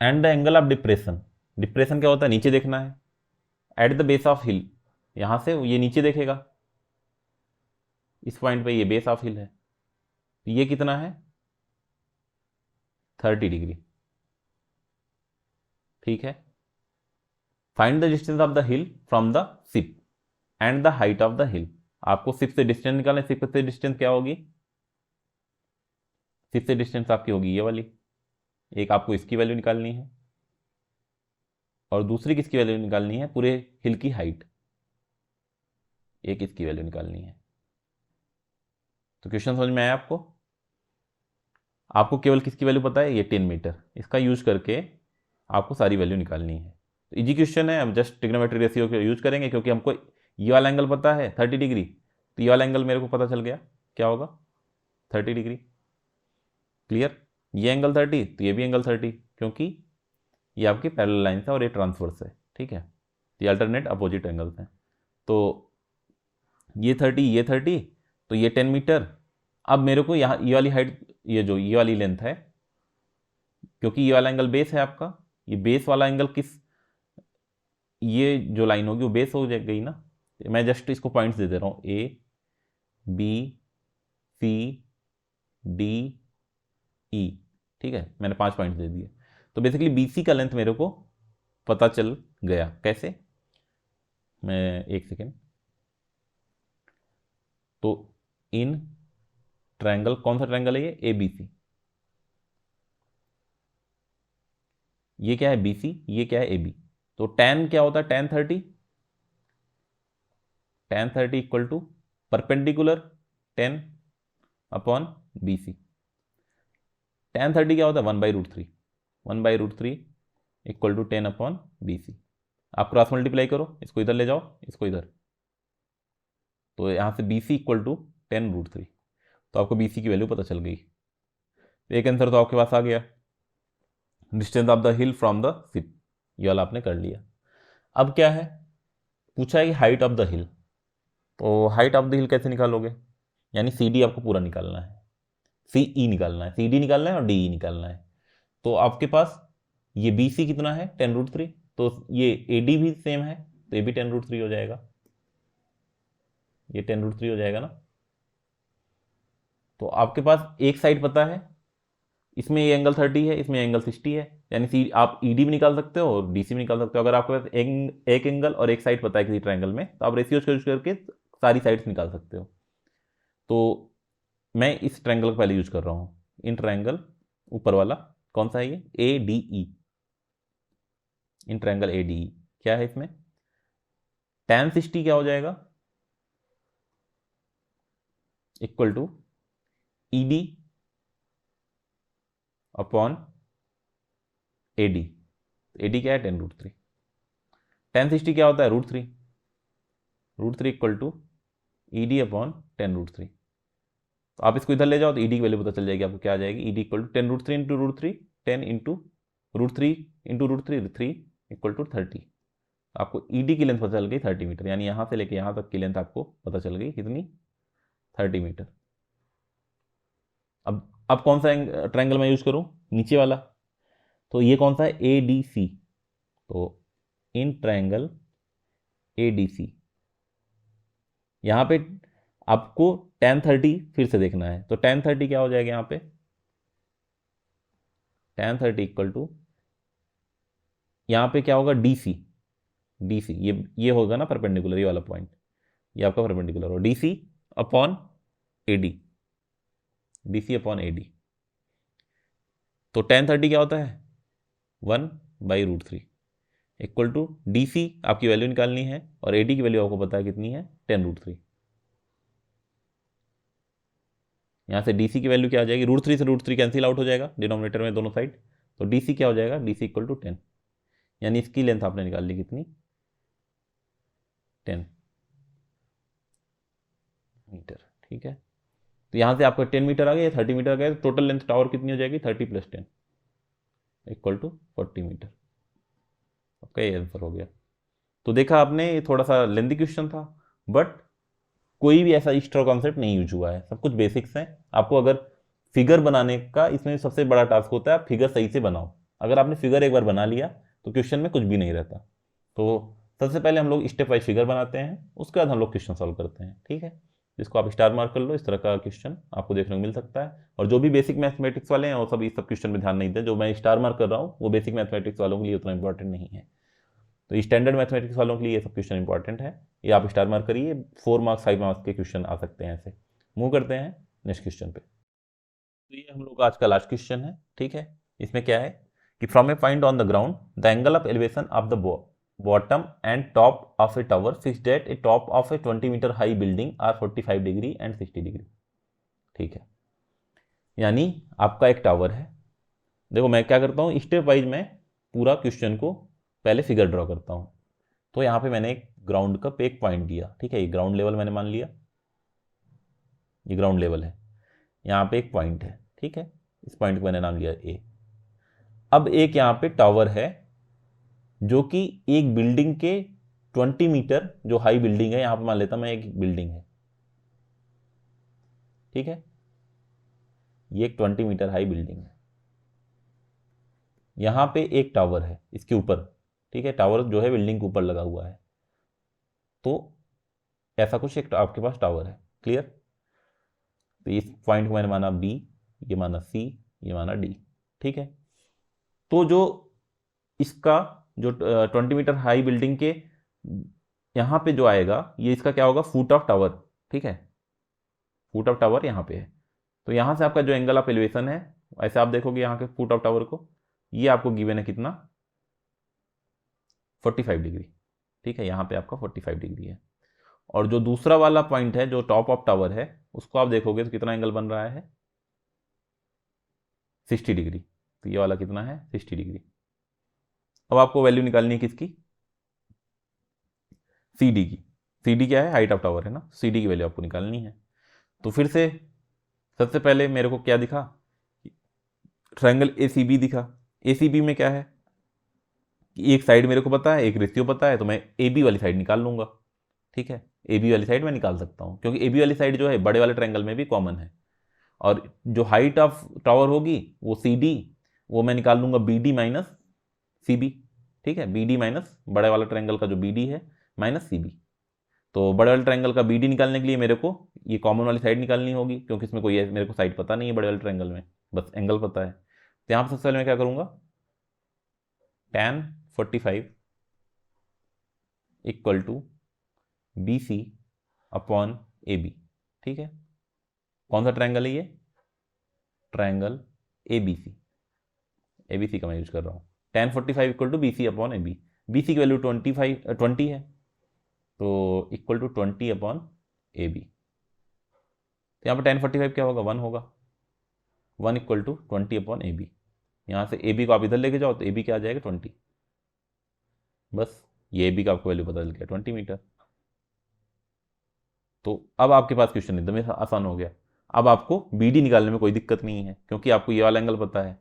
and the angle of depression, depression क्या होता है, नीचे देखना है, एट द बेस ऑफ हिल, यहां से ये नीचे देखेगा, इस पॉइंट पे ये बेस ऑफ हिल है, तो ये कितना है, 30 डिग्री। ठीक है, find the distance of the hill from the ship and the height of the हिल। आपको शिप से डिस्टेंस निकालना है, शिप से डिस्टेंस क्या होगी, शिप से डिस्टेंस आपकी होगी ये वाली, एक आपको इसकी वैल्यू निकालनी है और दूसरी किसकी वैल्यू निकालनी है, पूरे हिल की हाइट, एक इसकी वैल्यू निकालनी है। तो क्वेश्चन समझ में आया आपको, आपको केवल किसकी वैल्यू पता है, ये 10 मीटर, इसका यूज करके आपको सारी वैल्यू निकालनी है। तो इजी क्वेश्चन है, हम जस्ट ट्रिग्नोमेट्री रेशियो का यूज करेंगे, क्योंकि हमको ये वाला एंगल पता है 30 डिग्री, तो ये वाला एंगल मेरे को पता चल गया क्या होगा, 30 डिग्री। क्लियर, ये एंगल 30 तो ये भी एंगल 30, क्योंकि ये आपकी पैरेलल लाइन्स है और ये ट्रांसवर्स है। ठीक है, ये अल्टरनेट अपोजिट एंगल्स हैं। तो ये 30 ये 30, तो ये 10 मीटर अब मेरे को यहाँ ये वाली हाइट, ये वाली लेंथ है, क्योंकि ये वाला एंगल बेस है आपका, ये बेस वाला एंगल ये जो लाइन होगी वो बेस हो गई ना। मैं जस्ट इसको पॉइंट्स दे दे रहा हूँ, ए बी सी डी ई, ठीक है, मैंने 5 पॉइंट्स दे दिए। तो बेसिकली बी सी का लेंथ मेरे को पता चल गया। कैसे? मैं एक सेकेंड। तो इन ट्रायंगल, कौन सा ट्रायंगल है ये? A B C. ये क्या है? B C. ये क्या है? A B. तो tan क्या होता है? tan 30, tan 30 equal to perpendicular 10 upon B C. tan 30 क्या होता है? 1/√3, 1/√3 equal to 10 upon B C. आप क्रॉस मल्टीप्लाई करो, इसको इधर ले जाओ, इसको इधर, तो यहाँ से बी सी इक्वल टू 10√3। तो आपको बी सी की वैल्यू पता चल गई। एक आंसर तो आपके पास आ गया, distance of the hill from the ship, ये वाला आपने कर लिया। अब क्या है? पूछा है कि हाइट ऑफ द हिल। तो हाइट ऑफ द हिल कैसे निकालोगे? यानी सी डी आपको पूरा निकालना है, सी ई निकालना है, सी डी निकालना है और डी ई निकालना है। तो आपके पास ये बी सी कितना है? 10√3। तो ये ए डी भी सेम है, तो ये भी 10√3 हो जाएगा, ये 10√3 हो जाएगा ना। तो आपके पास एक साइड पता है, इसमें ये एंगल 30 है, इसमें एंगल 60 है, यानी सी आप ई डी भी निकाल सकते हो और डी सी भी निकाल सकते हो। अगर आपके पास एक एंगल और एक साइड पता है किसी ट्रायंगल में, तो आप रेशियो यूज करके सारी साइड्स निकाल सकते हो। तो मैं इस ट्रायंगल को पहले यूज कर रहा हूँ। इन ट्रायंगल ऊपर वाला कौन सा है? ये A D E. In triangle A D E क्या है? इसमें tan 60 क्या हो जाएगा? Equal to E D upon A D. A D क्या है? 10√3। tan 60 क्या होता है? √3, √3 equal to E D upon 10√3। तो आप इसको इधर ले जाओ तो ई डी की वैल्यू पता चल जाएगी आपको। क्या आ जाएगी? E D equal to 10√3 into √3, 10 into √3 into √3, 3 equal to 30। आपको ई डी की लेंथ पता चल गई 30 मीटर, यानी यहाँ से लेके यहाँ तक की लेंथ आपको पता चल गई कितनी? 30 मीटर। अब कौन सा ट्रायंगल मैं यूज करूँ? नीचे वाला। तो ये कौन सा है? A D C. तो इन ट्रायंगल ए डी सी, यहाँ पे आपको tan 30 फिर से देखना है। तो tan 30 क्या हो जाएगा? यहाँ पे tan 30 इक्वल टू, यहाँ पे क्या होगा? D C. डी सी ये होगा ना परपेंडिकुलर, ये वाला पॉइंट, ये आपका परपेंडिकुलर हो, D C upon A D, D C upon A D. तो tan 30 क्या होता है? 1/√3 इक्वल टू डी सी आपकी वैल्यू निकालनी है और ए डी की वैल्यू आपको पता है कितनी है? 10√3। यहाँ से डी सी की वैल्यू क्या आ जाएगी? √3 से √3 कैंसिल आउट हो जाएगा डिनोमिनेटर में दोनों साइड। तो डी सी क्या हो जाएगा? डी सी इक्वल टू 10, यानी इसकी लेंथ आपने निकाल ली कितनी? 10 मीटर। ठीक है, तो यहाँ से आपका 10 मीटर आ गया, 30 मीटर आ गया, तो टोटल लेंथ टावर कितनी हो जाएगी? 30 + 10 इक्वल टू 40 मीटर। आपका ये आंसर हो गया। तो देखा आपने, ये थोड़ा सा लेंथी क्वेश्चन था, बट कोई भी ऐसा एक्स्ट्रा कॉन्सेप्ट नहीं यूज हुआ है, सब कुछ बेसिक्स हैं। आपको अगर फिगर बनाने का, इसमें सबसे बड़ा टास्क होता है आप फिगर सही से बनाओ। अगर आपने फिगर एक बार बना लिया तो क्वेश्चन में कुछ भी नहीं रहता। तो सबसे पहले हम लोग स्टेप वाइज फिगर बनाते हैं, उसके बाद हम लोग क्वेश्चन सॉल्व करते हैं। ठीक है, जिसको आप स्टार मार्क कर लो, इस तरह का क्वेश्चन आपको देखने को मिल सकता है। और जो भी बेसिक मैथमेटिक्स वाले हैं वो सब इस सब क्वेश्चन में ध्यान नहीं दें। जो मैं स्टार मार्क कर रहा हूँ वो बेसिक मैथमेटिक्स वालों के लिए उतना इंपॉर्टेंट नहीं है। तो स्टैंडर्ड मैथमेटिक्स वालों के लिए ये सब क्वेश्चन इंपॉर्टेंट है, ये आप स्टार मार्क करिए। 4 मार्क्स 5 मार्क्स के क्वेश्चन आ सकते हैं ऐसे। मूव करते हैं नेक्स्ट क्वेश्चन पे। तो ये हम लोग का आज का लास्ट क्वेश्चन है। ठीक है, इसमें क्या है कि from a point on the ground the angle of elevation of the bottom and top of a tower fixed at a top of a 20 metre high building are 45 degree and 60 degree. ठीक है, यानी आपका एक tower है। देखो मैं क्या करता हूँ, स्टेप वाइज मैं पूरा क्वेश्चन को पहले फिगर ड्रॉ करता हूँ। तो यहाँ पे मैंने एक ग्राउंड का एक पॉइंट दिया। ठीक है, ये ग्राउंड लेवल मैंने मान लिया, ये ग्राउंड लेवल है। यहाँ पे एक पॉइंट है। ठीक है, इस पॉइंट को मैंने नाम लिया ए। अब एक यहाँ पे टावर है जो कि एक बिल्डिंग के 20 मीटर जो हाई बिल्डिंग है, यहाँ पे मान लेता मैं एक बिल्डिंग है। ठीक है, ये एक 20 मीटर हाई बिल्डिंग है, यहाँ पे एक टावर है इसके ऊपर, ठीक है, टावर जो है बिल्डिंग के ऊपर लगा हुआ है। तो ऐसा कुछ एक आपके पास टावर है, क्लियर। तो इस पॉइंट को मैंने माना बी, ये माना सी, ये माना डी, ठीक है। तो जो इसका जो 20 मीटर हाई बिल्डिंग के यहाँ पे जो आएगा, ये इसका क्या होगा, फुट ऑफ टावर, ठीक है, फुट ऑफ टावर यहाँ पे है। तो यहाँ से आपका जो एंगल ऑफ एलिवेशन है, ऐसे आप देखोगे यहाँ के फुट ऑफ टावर को, ये आपको गिवन है कितना, 45 डिग्री, ठीक है, यहाँ पे आपका 45 डिग्री है। और जो दूसरा वाला पॉइंट है जो टॉप ऑफ टावर है, उसको आप देखोगे तो कितना एंगल बन रहा है, 60 डिग्री। तो ये वाला कितना है, 60 डिग्री। अब आपको वैल्यू निकालनी है किसकी, सी डी की। सी डी क्या है, हाइट ऑफ टावर है ना, सी डी की वैल्यू आपको निकालनी है। तो फिर से सबसे पहले मेरे को क्या दिखा, ट्रायंगल ए सी बी दिखा। ए सी बी में क्या है कि एक साइड मेरे को पता है, एक रेशियो पता है, तो मैं ए बी वाली साइड निकाल लूंगा, ठीक है, ए बी वाली साइड मैं निकाल सकता हूँ, क्योंकि ए बी वाली साइड जो है बड़े वाले ट्रायंगल में भी कॉमन है। और जो हाइट ऑफ टावर होगी वो सी डी, वो मैं निकाल लूंगा B D minus C B, ठीक है, बी डी माइनस बड़े वाला ट्रायंगल का जो बी डी है माइनस सी बी। तो बड़े वाले ट्रायंगल का बी डी निकालने के लिए मेरे को ये कॉमन वाली साइड निकालनी होगी, क्योंकि इसमें कोई मेरे को साइड पता नहीं है बड़े वाले ट्रायंगल में, बस एंगल पता है। तो यहाँ पर सबसे पहले मैं क्या करूँगा, tan 45 equal to B C upon A B, ठीक है। कौन सा ट्रायंगल है ये, ट्रायंगल ए बी सी का मैं यूज कर रहा हूँ। tan 45 equal to B C upon A B, B C की वैल्यू 20 है, तो equal to 20 upon A B. तो यहाँ पर tan 45 क्या होगा, 1 होगा, 1 equal to 20 upon A B. यहाँ से ए बी को आप इधर लेके जाओ तो ए बी क्या आ जाएगा, 20। बस ये ए बी का आपको वैल्यू पता चल गया, 20 मीटर। तो अब आपके पास क्वेश्चन एकदम आसान हो गया। अब आपको बी डी निकालने में कोई दिक्कत नहीं है, क्योंकि आपको ये वाला एंगल पता है।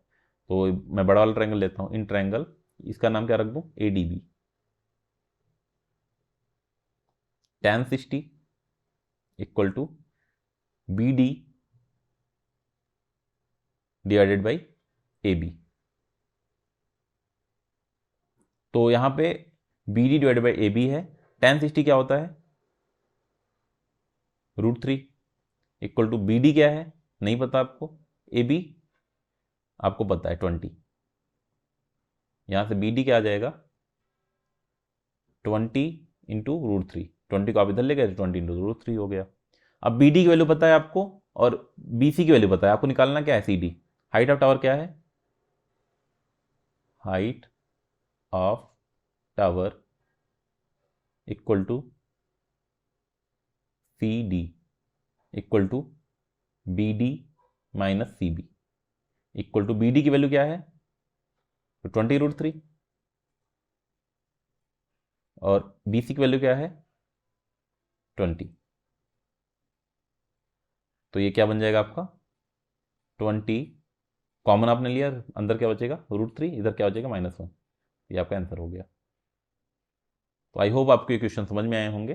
तो मैं बड़ा वाला ट्रायंगल लेता हूँ, इन ट्रायंगल, इसका नाम क्या रख दूँ, A D B. tan 60 equal to B D divided by A B. तो यहाँ पे B D divided by A B है, tan 60 क्या होता है, √3 इक्वल टू बी डी क्या है, नहीं पता आपको, ए बी आपको पता है 20। यहाँ से बी डी क्या आ जाएगा, 20 इंटू √3, 20 को आप इधर ले गए तो 20 इंटू √3 हो गया। अब बी डी की वैल्यू पता है आपको और बी सी की वैल्यू पता है, आपको निकालना क्या है, C D. Height of tower क्या है, height of tower equal to C D equal to B D minus C B, equal to B D की वैल्यू क्या है, 20 √3, और बी सी की वैल्यू क्या है, 20। तो ये क्या बन जाएगा आपका, 20 कॉमन आपने लिया, अंदर क्या बचेगा, √3, इधर क्या बचेगा, -1। ये आपका आंसर हो गया। तो आई होप आपको ये क्वेश्चन समझ में आए होंगे।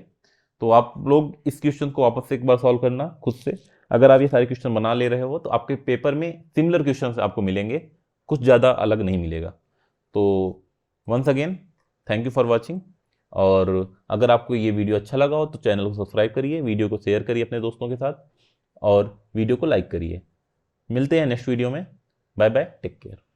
तो आप लोग इस क्वेश्चन को वापस से एक बार सॉल्व करना खुद से। अगर आप ये सारे क्वेश्चन बना ले रहे हो तो आपके पेपर में सिमिलर क्वेश्चन आपको मिलेंगे, कुछ ज़्यादा अलग नहीं मिलेगा। तो once again thank you for watching. और अगर आपको ये वीडियो अच्छा लगा हो तो चैनल को सब्सक्राइब करिए, वीडियो को शेयर करिए अपने दोस्तों के साथ, और वीडियो को लाइक करिए। मिलते हैं नेक्स्ट वीडियो में। Bye bye, take care.